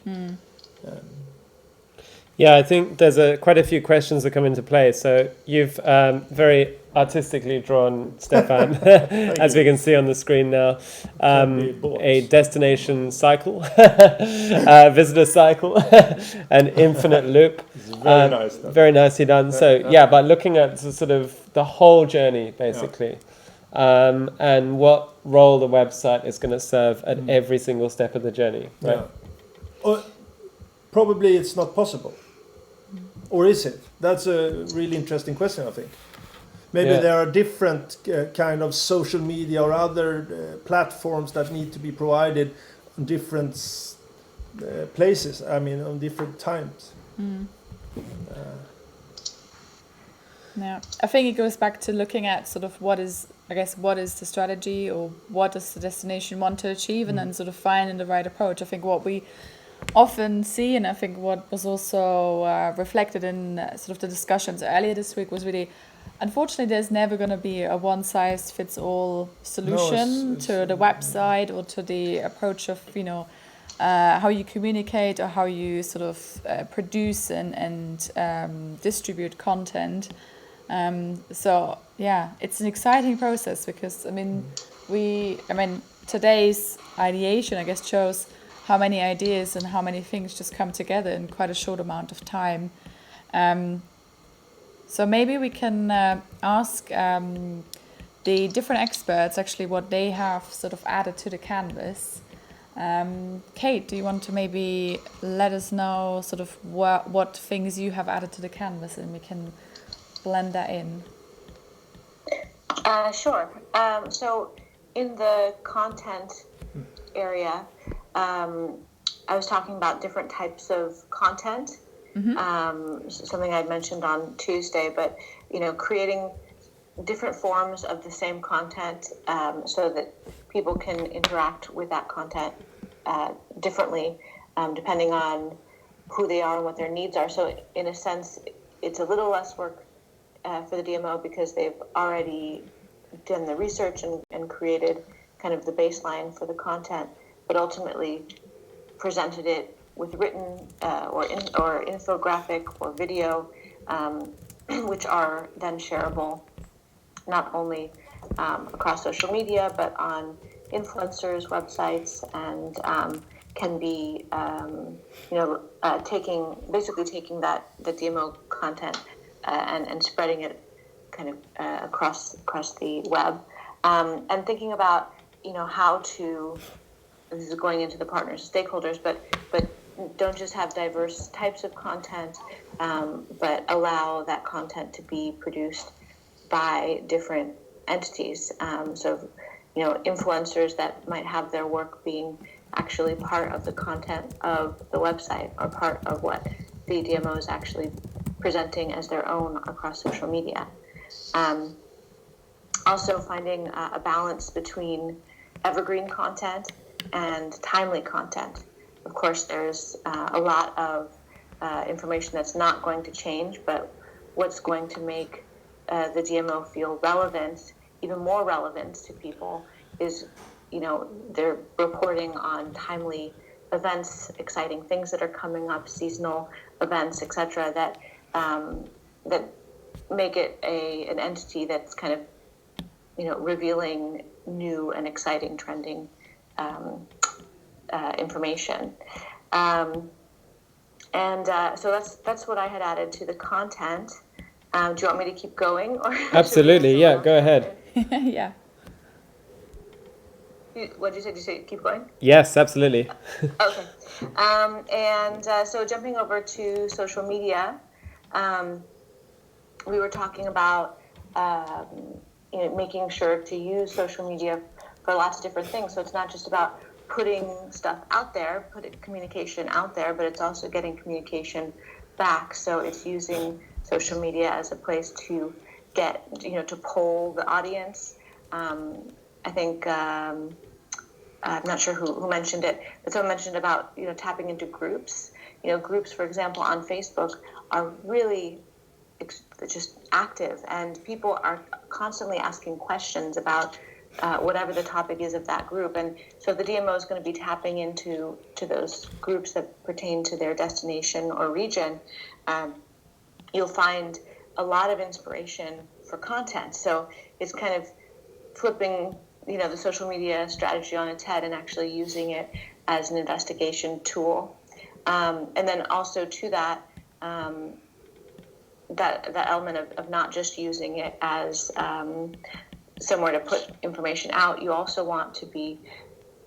Yeah, I think there's quite a few questions that come into play. So you've very artistically drawn, Stefan, as we can see on the screen now, a destination cycle, visitor cycle, an infinite loop. It's very nice. Very nicely done. So yeah, but looking at sort of the whole journey, basically, and what role the website is going to serve at every single step of the journey, right? Yeah. Probably it's not possible. Or is it? That's a really interesting question, I think. Maybe there are different kind of social media or other platforms that need to be provided on different places. I mean, on different times. Yeah, I think it goes back to looking at sort of what is the strategy, or what does the destination want to achieve, and then sort of finding the right approach. I think what we often see, and I think what was also reflected in sort of the discussions earlier this week, was really, unfortunately, there's never going to be a one-size-fits-all solution to the website or to the approach of, how you communicate or how you sort of produce and distribute content. So yeah, it's an exciting process because today's ideation, I guess, shows how many ideas and how many things just come together in quite a short amount of time. So maybe we can ask the different experts actually what they have sort of added to the canvas. Kate, do you want to maybe let us know sort of what things you have added to the canvas, and we can blend that in? Sure. So in the content area, I was talking about different types of content, something I mentioned on Tuesday, but, creating different forms of the same content so that people can interact with that content differently depending on who they are and what their needs are. So in a sense, it's a little less work for the DMO because they've already done the research and created kind of the baseline for the content, but ultimately presented it with written or infographic or video, which are then shareable not only across social media but on influencers' websites, and can be taking that the DMO content and spreading it kind of across the web, and thinking about how to. This is going into the partners, stakeholders, but don't just have diverse types of content, but allow that content to be produced by different entities. So, influencers that might have their work being actually part of the content of the website, or part of what the DMO is actually presenting as their own across social media. Also finding a balance between evergreen content and timely content. Of course, there's a lot of information that's not going to change, but what's going to make the DMO feel relevant, even more relevant to people, is they're reporting on timely events, exciting things that are coming up, seasonal events, etc. That make it an entity that's kind of revealing new and exciting trending information, so that's what I had added to the content. Do you want me to keep going? Or Absolutely, yeah. Go ahead. Yeah. What did you say? Did you say keep going? Yes, absolutely. Okay. So jumping over to social media, we were talking about making sure to use social media for lots of different things. So it's not just about putting stuff out there, putting communication out there, but it's also getting communication back. So it's using social media as a place to get, to poll the audience. I think, I'm not sure who mentioned it, but someone mentioned about, tapping into groups. Groups, for example, on Facebook are really just active, and people are constantly asking questions about whatever the topic is of that group. And so the DMO is going to be tapping into those groups that pertain to their destination or region. You'll find a lot of inspiration for content. So it's kind of flipping, the social media strategy on its head and actually using it as an investigation tool. And then also to that, that element of not just using it as somewhere to put information out. You also want to be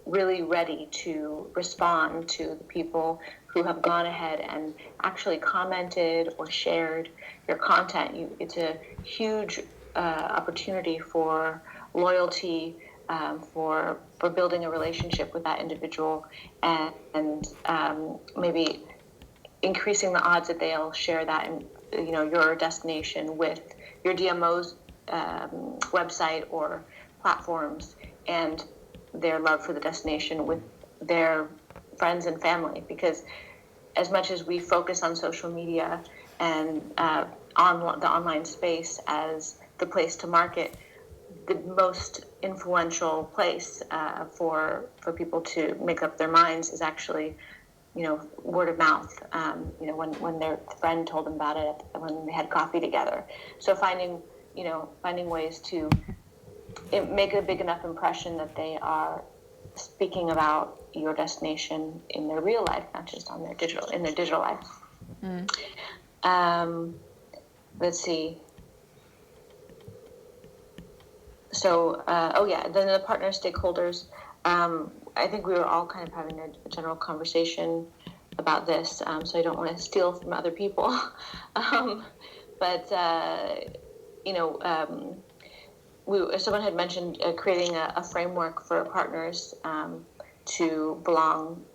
really ready to respond to the people who have gone ahead and actually commented or shared your content. It's a huge opportunity for loyalty, for building a relationship with that individual, and maybe increasing the odds that they'll share that your destination with your DMO's website or platforms, and their love for the destination with their friends and family. Because as much as we focus on social media and on the online space as the place to market, the most influential place for people to make up their minds is actually word of mouth, when their friend told them about it when they had coffee together. So finding ways to make a big enough impression that they are speaking about your destination in their real life, not just in their digital life. Let's see. So, then the partner stakeholders, I think we were all kind of having a general conversation about this, so I don't want to steal from other people. Someone had mentioned creating a framework for partners to belong,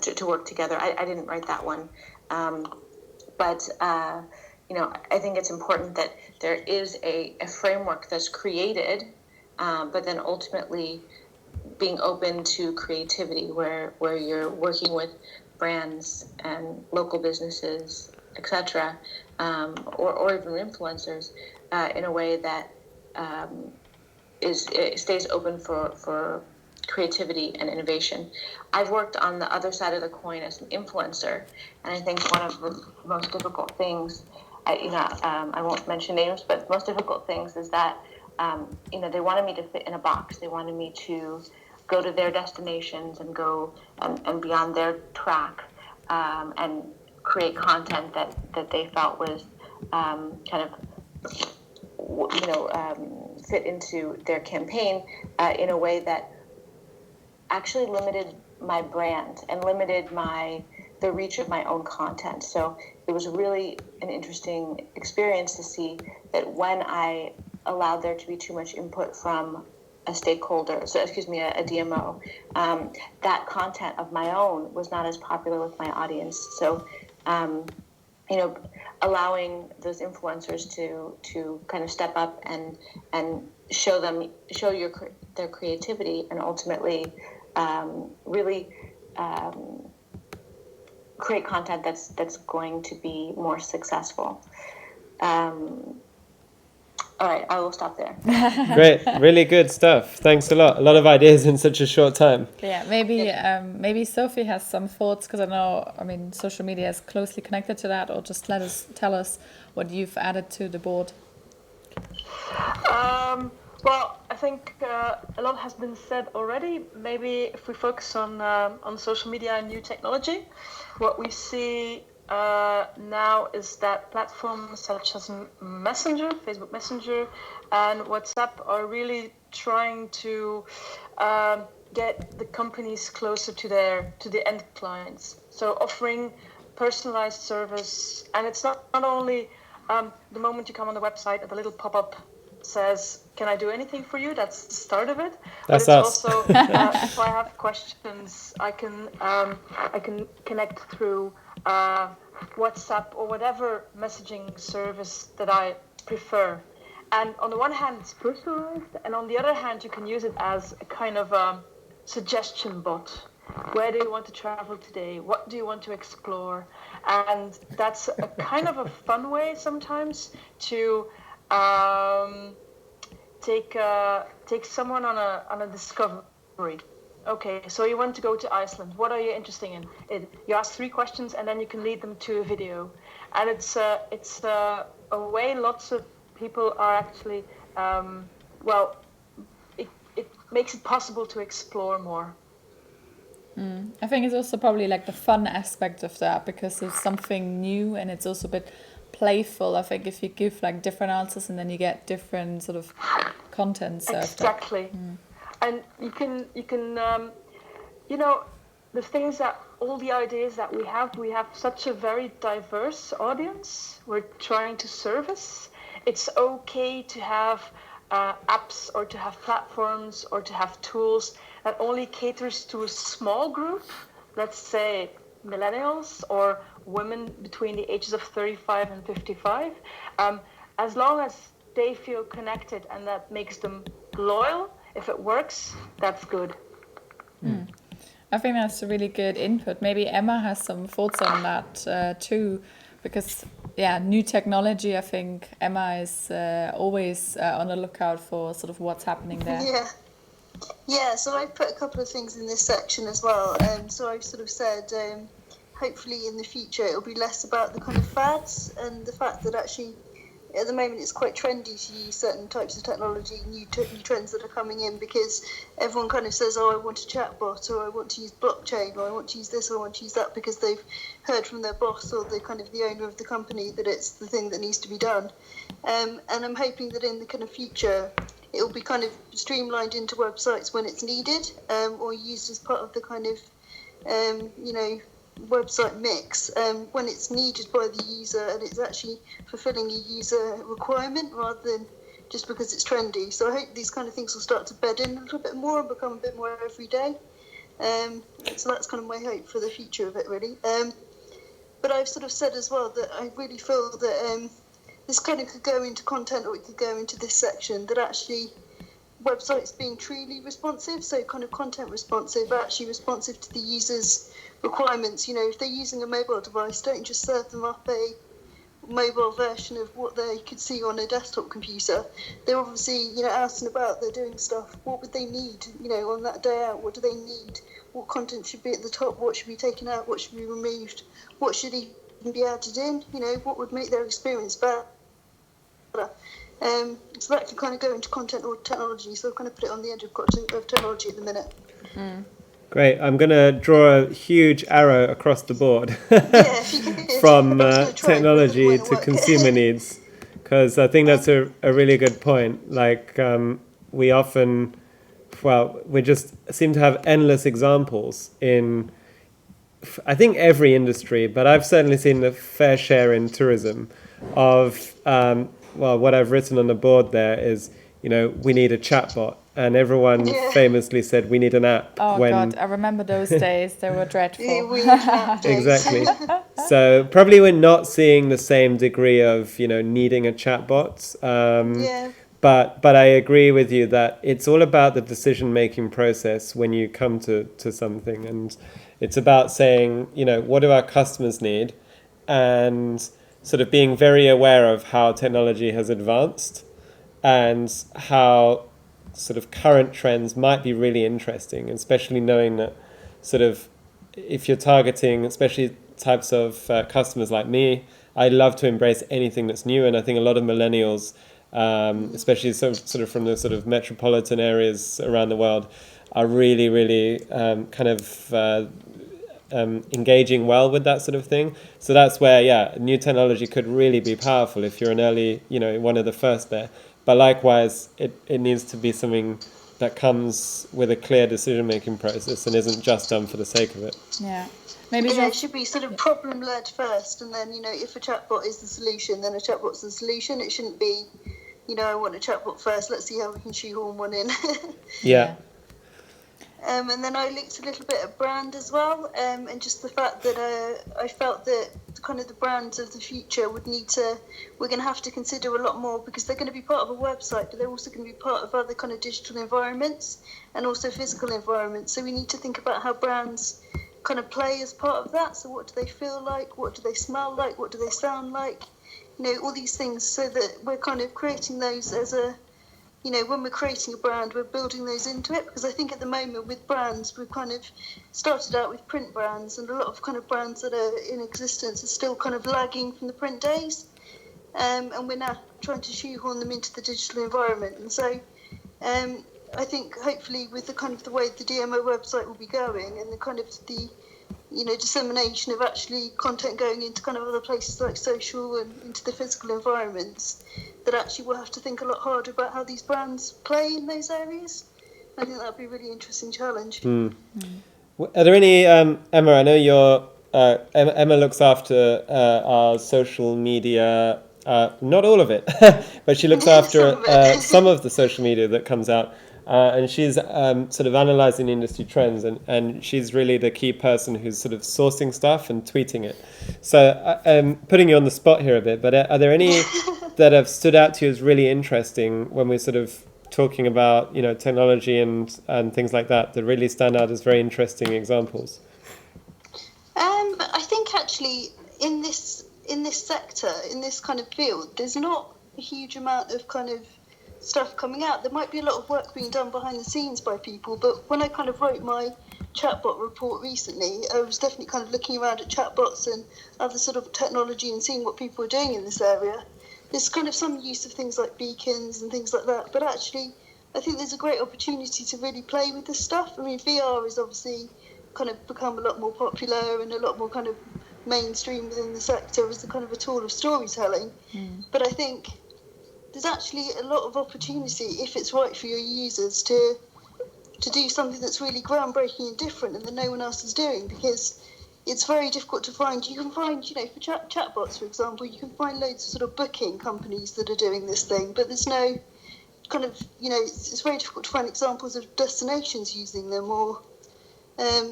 to work together. I didn't write that one, but I think it's important that there is a framework that's created, but then ultimately being open to creativity, where you're working with brands and local businesses, etc., or even influencers, in a way that it stays open for creativity and innovation. I've worked on the other side of the coin as an influencer, and I think one of the most difficult things, I won't mention names, but most difficult things is that they wanted me to fit in a box. They wanted me to go to their destinations and go and be on their track, and create content that they felt was fit into their campaign in a way that actually limited my brand and limited the reach of my own content. So it was really an interesting experience to see that when I allowed there to be too much input from a DMO, that content of my own was not as popular with my audience. So, allowing those influencers to kind of step up and show their creativity, and ultimately really create content that's going to be more successful. All right, I will stop there. Great, really good stuff. Thanks a lot. A lot of ideas in such a short time. Yeah, maybe Sophie has some thoughts, because I know, social media is closely connected to that, or just tell us what you've added to the board. Well, I think a lot has been said already. Maybe if we focus on social media and new technology, what we see now is that platforms such as Messenger, Facebook Messenger, and WhatsApp are really trying to get the companies closer to the end clients. So offering personalized service, and it's not only the moment you come on the website, the little pop-up says can I do anything for you? That's the start of it. That's but it's us. also if I have questions, I can connect through WhatsApp or whatever messaging service that I prefer. And on the one hand, it's personalized, and on the other hand, you can use it as a kind of suggestion bot. Where do you want to travel today? What do you want to explore? And that's a kind of a fun way sometimes to take someone on a discovery. Okay, so you want to go to Iceland. What are you interested in? You ask 3 questions, and then you can lead them to a video. And it's a way lots of people are actually it makes it possible to explore more. I think it's also probably like the fun aspect of that, because it's something new and it's also a bit playful. I think if you give like different answers and then you get different sort of content served up. Exactly. And you can you know, the things that all the ideas that we have such a very diverse audience we're trying to service. It's okay to have apps or to have platforms or to have tools that only caters to a small group, let's say millennials or women between the ages of 35 and 55, as long as they feel connected and that makes them loyal. If it works, that's good. I think that's a really good input. Maybe Emma has some thoughts on that too, because new technology, I think Emma is always on the lookout for sort of what's happening there. Yeah, so I've put a couple of things in this section as well. So I've sort of said, hopefully in the future it'll be less about the kind of fads and the fact that actually at the moment it's quite trendy to use certain types of technology, new trends that are coming in, because everyone kind of says, oh, I want a chatbot, or I want to use blockchain, or I want to use this, or I want to use that, because they've heard from their boss or the kind of the owner of the company that it's the thing that needs to be done. And I'm hoping that in the kind of future it will be kind of streamlined into websites when it's needed, or used as part of the kind of, website mix when it's needed by the user and it's actually fulfilling a user requirement rather than just because it's trendy. So I hope these kind of things will start to bed in a little bit more and become a bit more everyday. So that's kind of my hope for the future of it, really. But I've sort of said as well that I really feel that this kind of could go into content, or it could go into this section, that actually websites being truly responsive, so kind of content responsive, actually responsive to the user's requirements. You know, if they're using a mobile device, don't just serve them up a mobile version of what they could see on a desktop computer. They're obviously, out and about, they're doing stuff. What would they need, on that day out? What do they need? What content should be at the top? What should be taken out? What should be removed? What should even be added in? What would make their experience better? So that can kind of go into content or technology. So I've kind of put it on the edge of technology at the minute. Great. I'm going to draw a huge arrow across the board from technology to consumer needs, because I think that's a really good point. Like we often, we just seem to have endless examples in, I think, every industry, but I've certainly seen a fair share in tourism of, what I've written on the board there is, we need a chatbot. And everyone famously said we need an app. Oh, God, I remember those days. They were dreadful. Exactly. So probably we're not seeing the same degree of, needing a chatbot. But I agree with you that it's all about the decision-making process when you come to something. And it's about saying, what do our customers need? And sort of being very aware of how technology has advanced and how sort of current trends might be really interesting, especially knowing that sort of if you're targeting especially types of customers like me, I love to embrace anything that's new. And I think a lot of millennials, especially sort of from the sort of metropolitan areas around the world, are really, really engaging well with that sort of thing. So that's where, new technology could really be powerful if you're an early, one of the first there. But likewise, it needs to be something that comes with a clear decision-making process and isn't just done for the sake of it. Yeah. Maybe it should be sort of problem-led first, and then, if a chatbot is the solution, then a chatbot's the solution. It shouldn't be I want a chatbot first. Let's see how we can shoehorn one in. Yeah. And then I looked a little bit at brand as well, and just the fact that I felt that kind of the brands of the future we're going to have to consider a lot more, because they're going to be part of a website, but they're also going to be part of other kind of digital environments and also physical environments. So we need to think about how brands kind of play as part of that. So what do they feel like? What do they smell like? What do they sound like? All these things, so that we're kind of creating those as a when we're creating a brand, we're building those into it. Because I think at the moment with brands, we've kind of started out with print brands, and a lot of kind of brands that are in existence are still kind of lagging from the print days. And we're now trying to shoehorn them into the digital environment. And so I think hopefully with the kind of the way the DMO website will be going, and the kind of the dissemination of actually content going into kind of other places like social and into the physical environments, that actually we'll have to think a lot harder about how these brands play in those areas. I think that'd be a really interesting challenge. Are there any, Emma, I know Emma looks after our social media, not all of it, but she looks after some of the social media that comes out. And she's sort of analysing industry trends, and she's really the key person who's sort of sourcing stuff and tweeting it. So putting you on the spot here a bit, but are there any that have stood out to you as really interesting when we're sort of talking about technology and things like that really stand out as very interesting examples? I think actually in this sector, in this kind of field, there's not a huge amount of kind of stuff coming out. There might be a lot of work being done behind the scenes by people, but when I kind of wrote my chatbot report recently, I was definitely kind of looking around at chatbots and other sort of technology and seeing what people are doing in this area. There's kind of some use of things like beacons and things like that, but actually I think there's a great opportunity to really play with this stuff. I mean, VR is obviously kind of become a lot more popular and a lot more kind of mainstream within the sector as a kind of a tool of storytelling. But I think there's actually a lot of opportunity, if it's right for your users, to do something that's really groundbreaking and different and that no one else is doing, because it's very difficult to find. You can find, for chatbots, for example, you can find loads of sort of booking companies that are doing this thing, but there's no kind of, it's very difficult to find examples of destinations using them or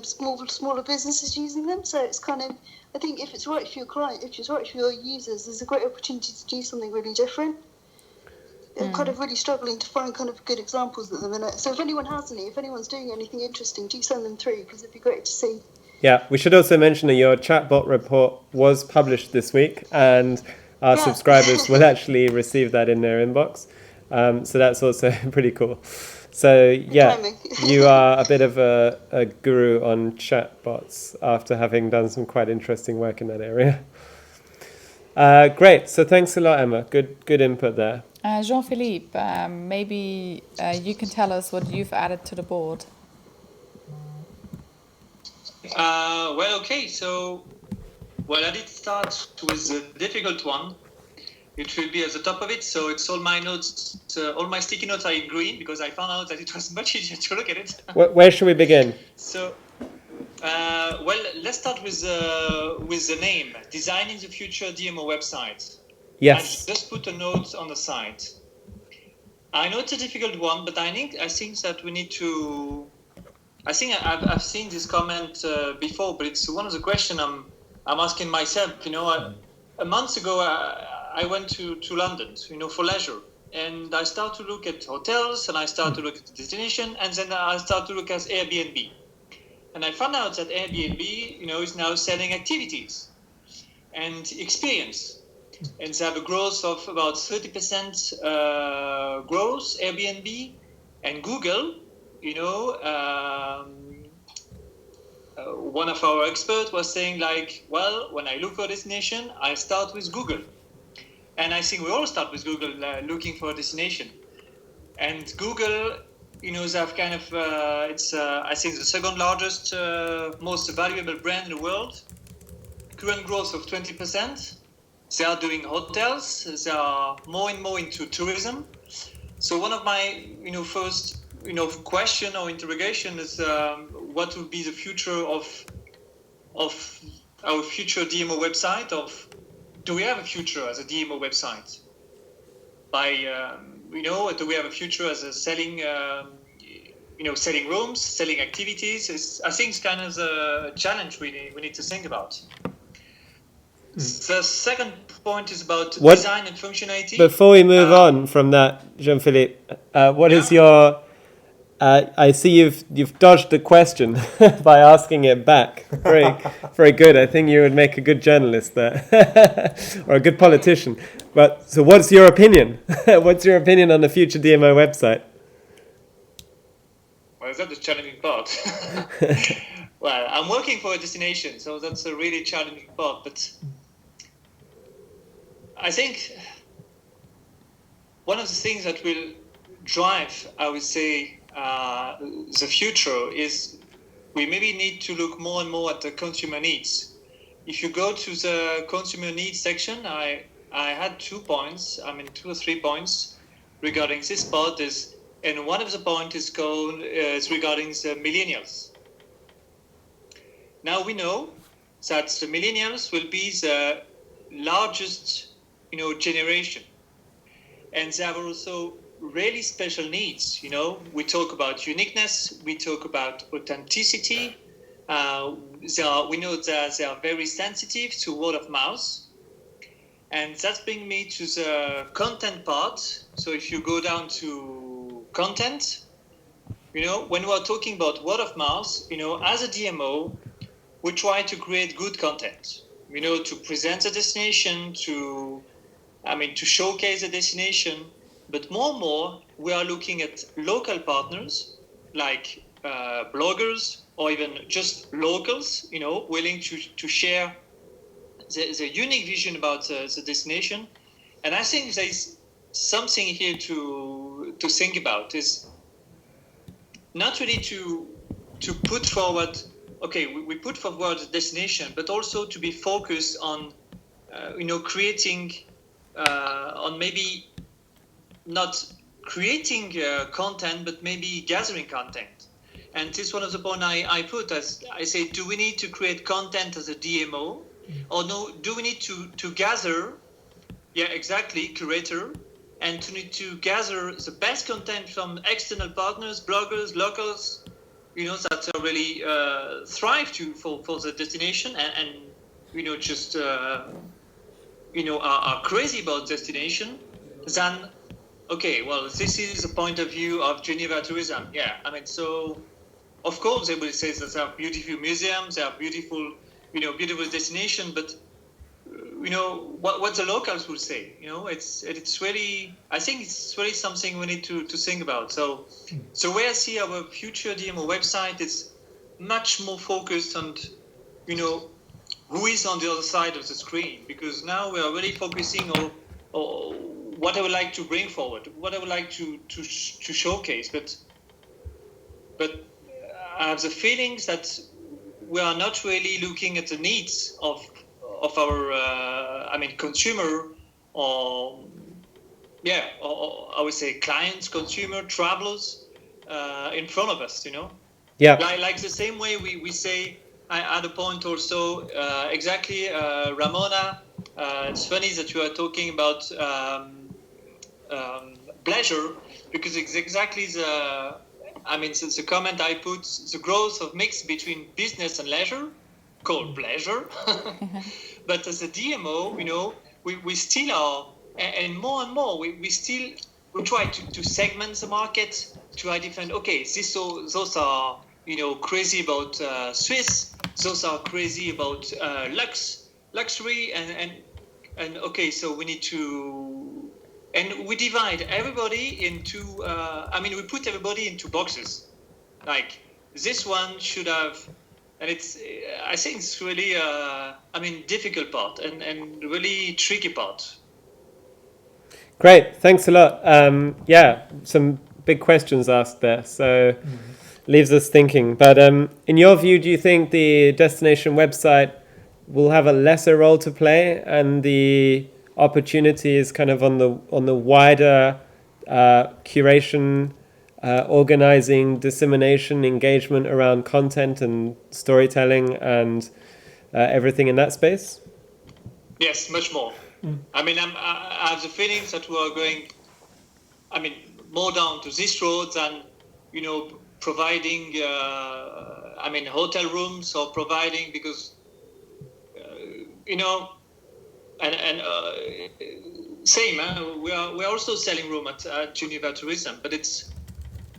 smaller businesses using them. So it's kind of, I think if it's right for your client, if it's right for your users, there's a great opportunity to do something really different. I'm kind of really struggling to find kind of good examples at the minute. So if anyone has any, if anyone's doing anything interesting, do send them through, because it'd be great to see. Yeah, we should also mention that your chatbot report was published this week, and our subscribers will actually receive that in their inbox. So that's also pretty cool. So yeah, you are a bit of a guru on chatbots after having done some quite interesting work in that area. Great. So thanks a lot, Emma. Good input there. Jean-Philippe, maybe you can tell us what you've added to the board. Okay. So, I did start with a difficult one. It will be at the top of it. So it's all my notes, all my sticky notes are in green, because I found out that it was much easier to look at it. Where should we begin? So, let's start with the name, Designing the Future DMO Website. Yes. I just put a note on the site. I know it's a difficult one, but I think that we need to. I think I've seen this comment before, but it's one of the questions I'm asking myself. A month ago I went to London, for leisure, and I start to look at hotels, and I start to look at the destination, and then I start to look at Airbnb, and I found out that Airbnb, is now selling activities and experience. And they have a growth of about 30% growth, Airbnb. And Google, one of our experts was saying when I look for a destination, I start with Google. And I think we all start with Google looking for a destination. And Google, they have kind of, it's, I think, the second largest, most valuable brand in the world. Current growth of 20%. They are doing hotels. They are more and more into tourism. So one of my, first, question or interrogation is what will be the future of our future DMO website? Do we have a future as a DMO website? do we have a future as a selling, selling rooms, selling activities? I think it's kind of a challenge we need to think about. The second point is about design and functionality. Before we move on from that, Jean-Philippe, what is your... I see you've dodged the question by asking it back. Very good. I think you would make a good journalist there, or a good politician. But so, what's your opinion? What's your opinion on the future DMO website? Well, is that the challenging part? Well, I'm working for a destination, so that's a really challenging part. But I think one of the things that will drive, I would say, the future is we maybe need to look more and more at the consumer needs. If you go to the consumer needs section, I had 2 points, 2 or 3 points regarding this part and one of the points is regarding the millennials. Now we know that the millennials will be the largest, generation, and they have also really special needs. We talk about uniqueness, we talk about authenticity. We know that they are very sensitive to word of mouth, and that brings me to the content part. So if you go down to content, when we are talking about word of mouth, as a DMO, we try to create good content. To present the destination, to showcase the destination. But more and more, we are looking at local partners like bloggers or even just locals, willing to share the unique vision about the destination. And I think there's something here to think about is not really to put forward, we put forward the destination, but also to be focused on, creating on maybe not creating content, but maybe gathering content. And this is one of the points I put as I say, do we need to create content as a DMO? Or no, do we need to gather, curator, and to need to gather the best content from external partners, bloggers, locals, that really thrive for the destination and just, are crazy about destination, than this is the point of view of Geneva tourism. So of course they will say that there are beautiful museums, there are beautiful destination, but what the locals will say. It's really, I think it's really something we need to think about. So where I see our future DMO website is much more focused on who is on the other side of the screen, because now we are really focusing on what I would like to bring forward, what I would like to showcase, but I have the feelings that we are not really looking at the needs of our consumer, or I would say clients, consumer, travelers in front of us. Like the same way we say. I had a point also exactly, Ramona. It's funny that you are talking about pleasure, because it's exactly the comment I put, the growth of mix between business and leisure, called pleasure. But as a DMO, we still are, and more, we try to segment the market, to identify, those are, crazy about Swiss, those are crazy about luxury, and so we need to, and we divide everybody into, we put everybody into boxes. Like, this one should have, and I think it's really, difficult part and really tricky part. Great, thanks a lot. Some big questions asked there, so leaves us thinking. But in your view, do you think the destination website will have a lesser role to play, and the opportunity is kind of on the wider curation, organizing, dissemination, engagement around content and storytelling and everything in that space? Yes, much more. I have the feeling that we are going I mean, more down to this road than, providing, hotel rooms or providing, because, and same, we're also selling room at Geneva Tourism, but it's,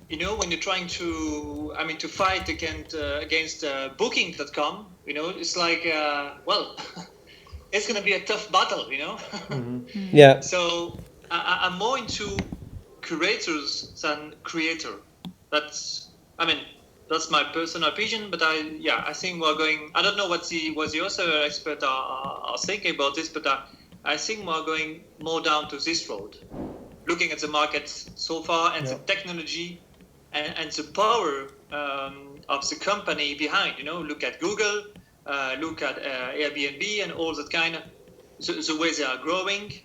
when you're trying to fight against Booking.com, it's like, it's going to be a tough battle, Yeah. So I'm more into curators than creator. That's my personal opinion, but I think we're going. I don't know what the other experts are thinking about this, but I think we're going more down to this road, looking at the market so far and the technology and the power of the company behind. Look at Google, look at Airbnb, and all that kind of the way they are growing.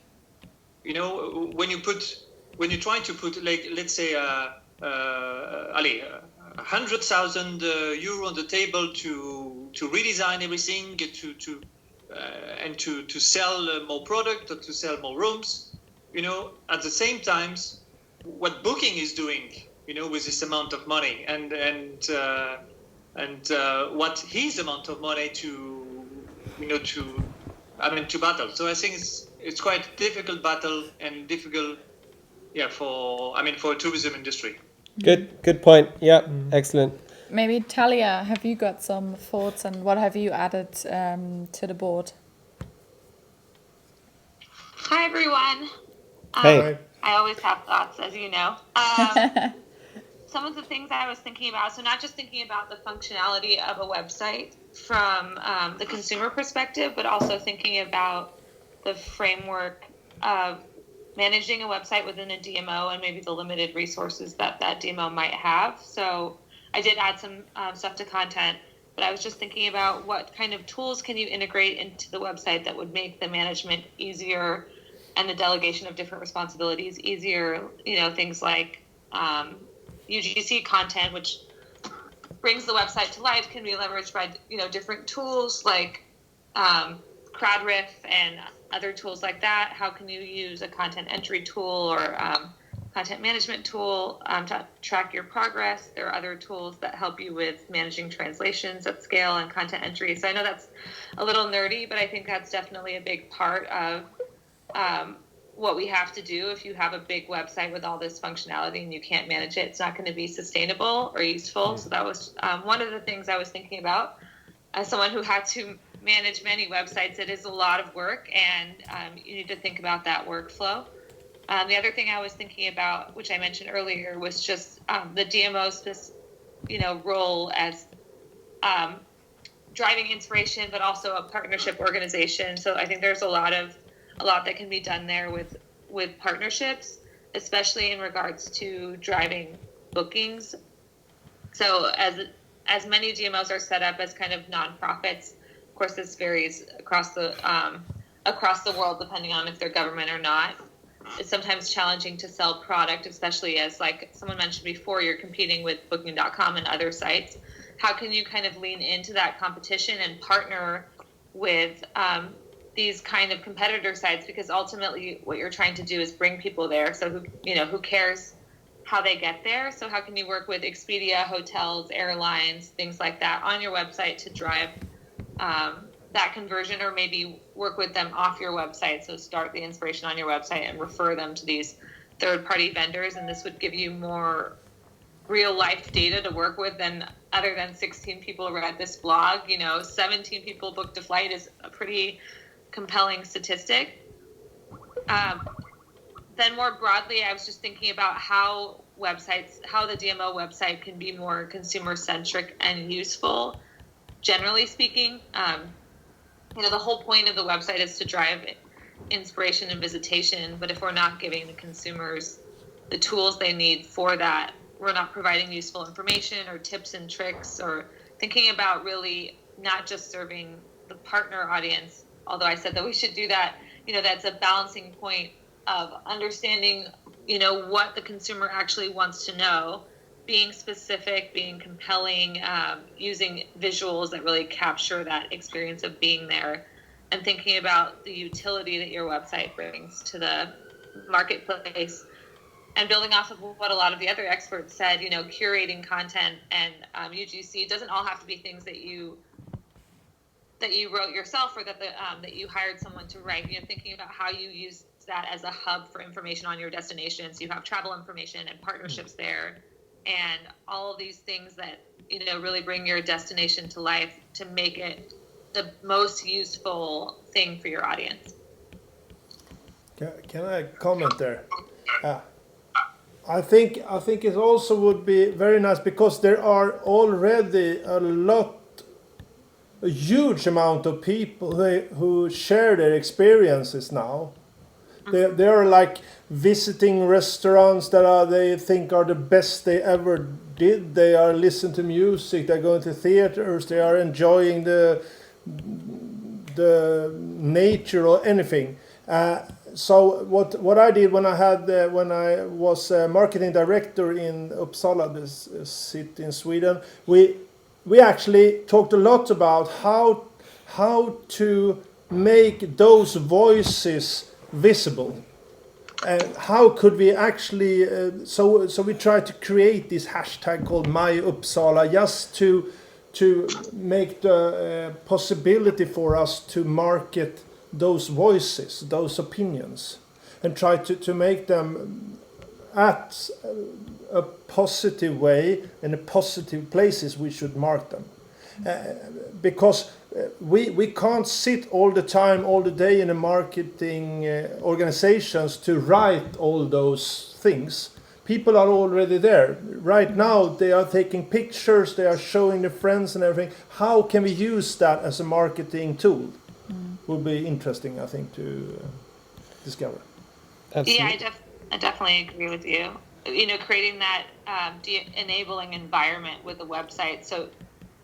When you try to put, like, let's say, 100,000 euro on the table to redesign everything, to sell more product or to sell more rooms, at the same time, what Booking is doing, with this amount of money, and what his amount of money to battle. So I think it's quite a difficult battle and difficult, for tourism industry. Good point. Yeah, excellent. Maybe Talia, have you got some thoughts and what have you added to the board? Hi, everyone. Hey. I always have thoughts, as you know. Some of the things I was thinking about, so not just thinking about the functionality of a website from the consumer perspective, but also thinking about the framework of managing a website within a DMO and maybe the limited resources that DMO might have. So I did add some stuff to content, but I was just thinking about what kind of tools can you integrate into the website that would make the management easier and the delegation of different responsibilities easier. Things like UGC content, which brings the website to life, can be leveraged by different tools like CrowdRiff and other tools like that. How can you use a content entry tool or content management tool to track your progress? There are other tools that help you with managing translations at scale and content entry. So I know that's a little nerdy, but I think that's definitely a big part of what we have to do. If you have a big website with all this functionality and you can't manage it, it's not going to be sustainable or useful. So that was one of the things I was thinking about. As someone who had to manage many websites, it is a lot of work, and you need to think about that workflow. The other thing I was thinking about, which I mentioned earlier, was just the DMO's role as driving inspiration, but also a partnership organization. So I think there's a lot that can be done there with partnerships, especially in regards to driving bookings. So as many DMOs are set up as kind of nonprofits, of course this varies across the world depending on if they're government or not. It's sometimes challenging to sell product, especially as, like someone mentioned before, you're competing with Booking.com and other sites. How can you kind of lean into that competition and partner with these kind of competitor sites? Because ultimately what you're trying to do is bring people there. So who cares how they get there? So how can you work with Expedia, hotels, airlines, things like that on your website to drive that conversion, or maybe work with them off your website? So start the inspiration on your website and refer them to these third-party vendors, and this would give you more real-life data to work with other than 16 people read this blog. 17 people booked a flight is a pretty compelling statistic. Then more broadly, I was just thinking about how the DMO website can be more consumer-centric and useful, generally speaking. The whole point of the website is to drive inspiration and visitation, but if we're not giving the consumers the tools they need for that, we're not providing useful information or tips and tricks, or thinking about really not just serving the partner audience, although I said that we should do that. That's a balancing point of understanding, what the consumer actually wants to know, being specific, being compelling, using visuals that really capture that experience of being there, and thinking about the utility that your website brings to the marketplace. And building off of what a lot of the other experts said, curating content and UGC doesn't all have to be things that you wrote yourself or that you hired someone to write. Thinking about how you use that as a hub for information on your destination. So you have travel information and partnerships there, and all of these things that really bring your destination to life to make it the most useful thing for your audience. Can I comment there? I think it also would be very nice because there are already a huge amount of people who share their experiences now. They are like visiting restaurants that they think are the best they ever did. They are listening to music. They're going to theaters. They are enjoying the nature or anything. So what I did when I was marketing director in Uppsala, this city in Sweden, we actually talked a lot about how to make those voices visible, and how could we actually so we tried to create this hashtag called My Uppsala just to make the possibility for us to market those voices, those opinions, and try to make them at a positive way, in a positive places we should mark them. Because we can't sit all the time, all the day in a marketing organizations to write all those things. People are already there. Right now they are taking pictures, they are showing their friends and everything. How can we use that as a marketing tool? Would be interesting, I think, to discover. Absolutely. Yeah, I definitely agree with you. Creating that enabling environment with the website. So,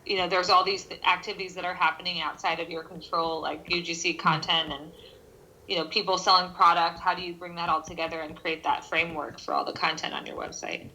there's all these activities that are happening outside of your control, like UGC content and, people selling product. How do you bring that all together and create that framework for all the content on your website?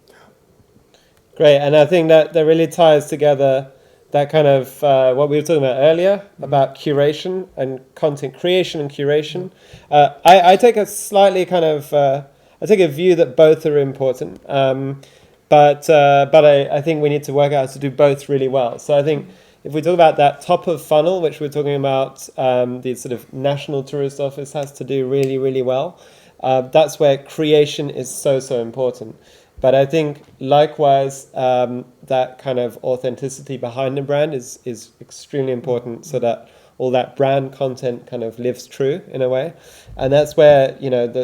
Great, and I think that really ties together that kind of what we were talking about earlier about curation and content creation and curation. I take a slightly kind of I take a view that both are important, but I think we need to work out how to do both really well. So I think if we talk about that top of funnel, which we're talking about, the sort of National Tourist Office has to do really, really well. That's where creation is so important. But I think likewise, that kind of authenticity behind the brand is extremely important, so that all that brand content kind of lives true in a way. And that's where,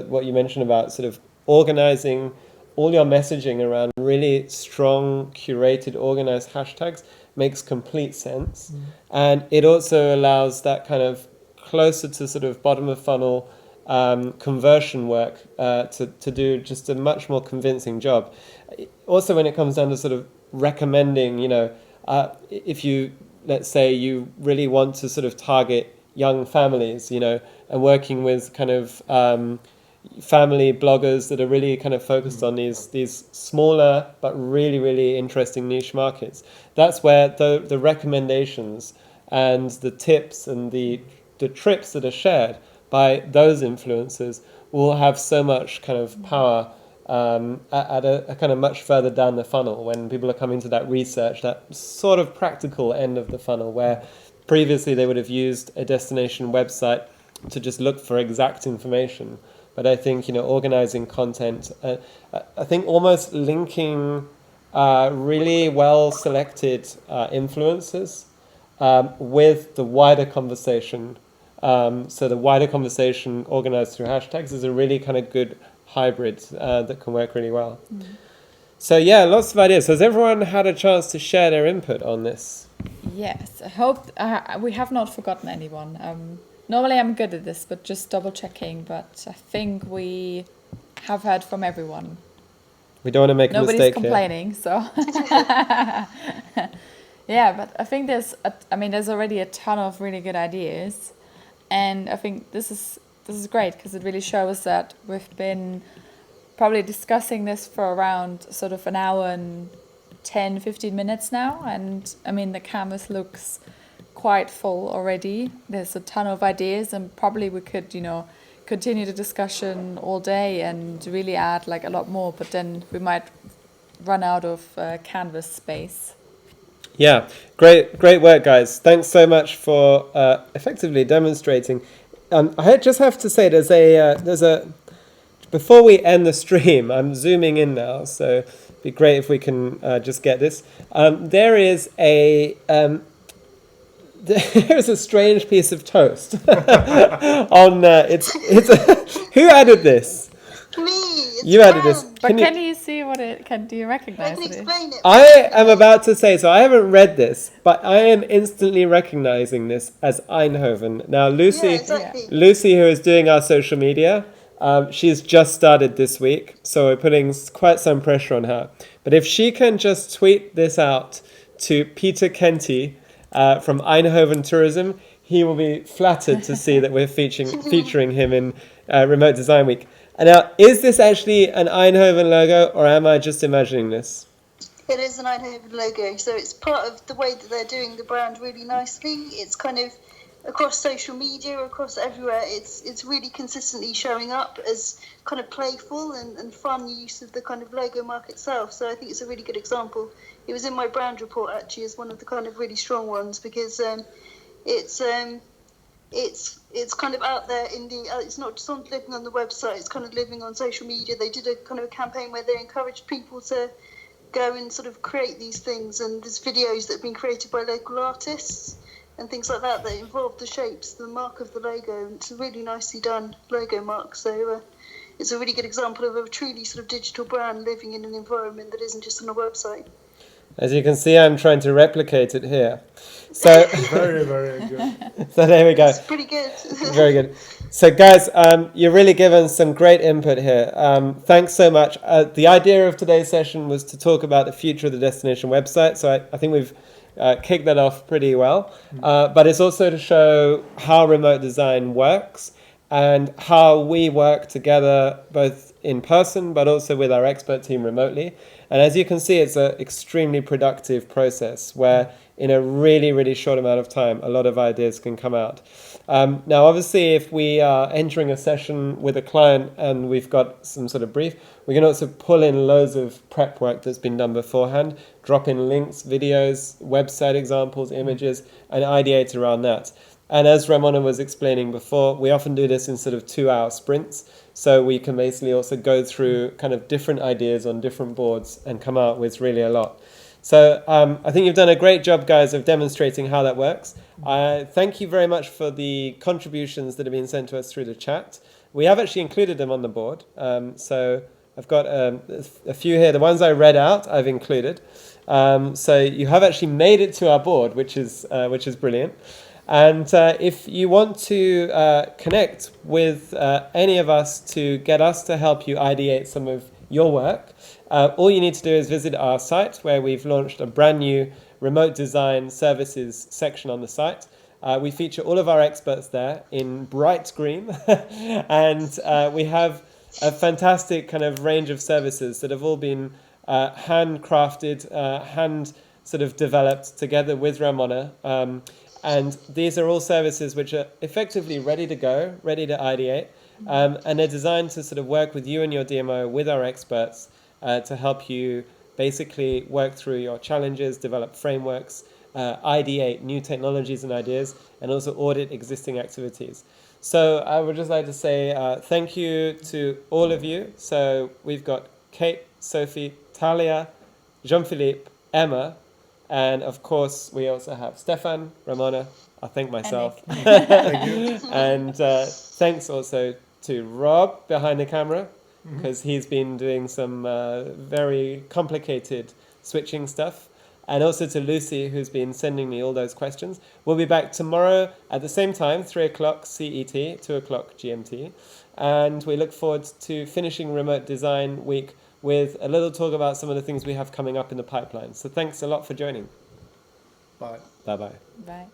what you mentioned about sort of organizing all your messaging around really strong, curated, organized hashtags makes complete sense. And it also allows that kind of closer to sort of bottom of funnel conversion work to do just a much more convincing job. Also, when it comes down to sort of recommending, if you, let's say you really want to sort of target young families, and working with kind of family bloggers that are really kind of focused on these smaller but really, really interesting niche markets. That's where the recommendations and the tips and the trips that are shared by those influencers will have so much kind of power at a kind of much further down the funnel when people are coming to that research, that sort of practical end of the funnel, where previously they would have used a destination website to just look for exact information. But I think, organizing content, I think almost linking really well selected influencers with the wider conversation. So the wider conversation organized through hashtags is a really kind of good hybrid that can work really well. So yeah, lots of ideas. Has everyone had a chance to share their input on this? Yes, I hope we have not forgotten anyone. Normally I'm good at this, but just double checking. But I think we have heard from everyone. We don't want to make a mistake here. Nobody's complaining, so yeah. But I think there's already a ton of really good ideas, and I think this is great because it really shows that we've been probably discussing this for around sort of an hour and 10-15 minutes now, and I mean the canvas looks quite full already. There's a ton of ideas, and probably we could continue the discussion all day and really add like a lot more, but then we might run out of canvas space. Yeah, great work, guys. Thanks so much for effectively demonstrating. I just have to say, there's a before we end the stream, I'm zooming in now, so it'd be great if we can just get this. There is a there's a strange piece of toast on it's who added this? Me. It's You added this. round. But can you see what it? Do you I recognize can it? explain it. I am about to say, so I haven't read this, but I am instantly recognizing this as Eindhoven. Now, Lucy, Yeah, exactly. Lucy, who is doing our social media, she's just started this week, so we're putting quite some pressure on her. But if she can just tweet this out to Peter Kenty from Eindhoven Tourism, he will be flattered to see that we're featuring him in Remote Design Week. And now, is this actually an Eindhoven logo, or am I just imagining this? It is an Eindhoven logo, so it's part of the way that they're doing the brand really nicely. It's kind of across social media, across everywhere. It's really consistently showing up as kind of playful and fun use of the kind of logo mark itself. So I think it's a really good example. It was in my brand report actually as one of the kind of really strong ones because it's kind of out there in the it's not just on living on the website, it's kind of living on social media. They did a kind of a campaign where they encouraged people to go and sort of create these things, and there's videos that have been created by local artists and things like that involve the shapes, the mark of the logo, and it's a really nicely done logo mark. So it's a really good example of a truly sort of digital brand living in an environment that isn't just on a website. As you can see, I'm trying to replicate it here. So, Very, very good. so there we go. It's pretty good. Very good. So, guys, you've really given some great input here. Thanks so much. The idea of today's session was to talk about the future of the destination website. So I think we've kicked that off pretty well. But it's also to show how remote design works and how we work together both in person but also with our expert team remotely. And as you can see, it's an extremely productive process where in a really, really short amount of time, a lot of ideas can come out. Now, obviously, if we are entering a session with a client and we've got some sort of brief, we can also pull in loads of prep work that's been done beforehand, drop in links, videos, website examples, images, and ideate around that. And as Ramona was explaining before, we often do this in sort of 2-hour sprints. So we can basically also go through kind of different ideas on different boards and come out with really a lot. So I think you've done a great job, guys, of demonstrating how that works. Thank you very much for the contributions that have been sent to us through the chat. We have actually included them on the board. So I've got a few here. The ones I read out, I've included. So you have actually made it to our board, which is brilliant. And if you want to connect with any of us to get us to help you ideate some of your work, all you need to do is visit our site where we've launched a brand new remote design services section on the site. We feature all of our experts there in bright green and we have a fantastic kind of range of services that have all been handcrafted, hand sort of developed together with Ramona. And these are all services which are effectively ready to go, ready to ideate, and they're designed to sort of work with you and your DMO, with our experts, to help you basically work through your challenges, develop frameworks, ideate new technologies and ideas, and also audit existing activities. So I would just like to say thank you to all of you. So we've got Kate, Sophie, Talia, Jean-Philippe, Emma, and of course, we also have Stefan, Ramona, I thank myself. Thank you. And thanks also to Rob behind the camera, because he's been doing some very complicated switching stuff. And also to Lucy, who's been sending me all those questions. We'll be back tomorrow at the same time, 3 o'clock CET, 2 o'clock GMT. And we look forward to finishing Remote Design Week with a little talk about some of the things we have coming up in the pipeline. So thanks a lot for joining. Bye. Bye-bye. Bye.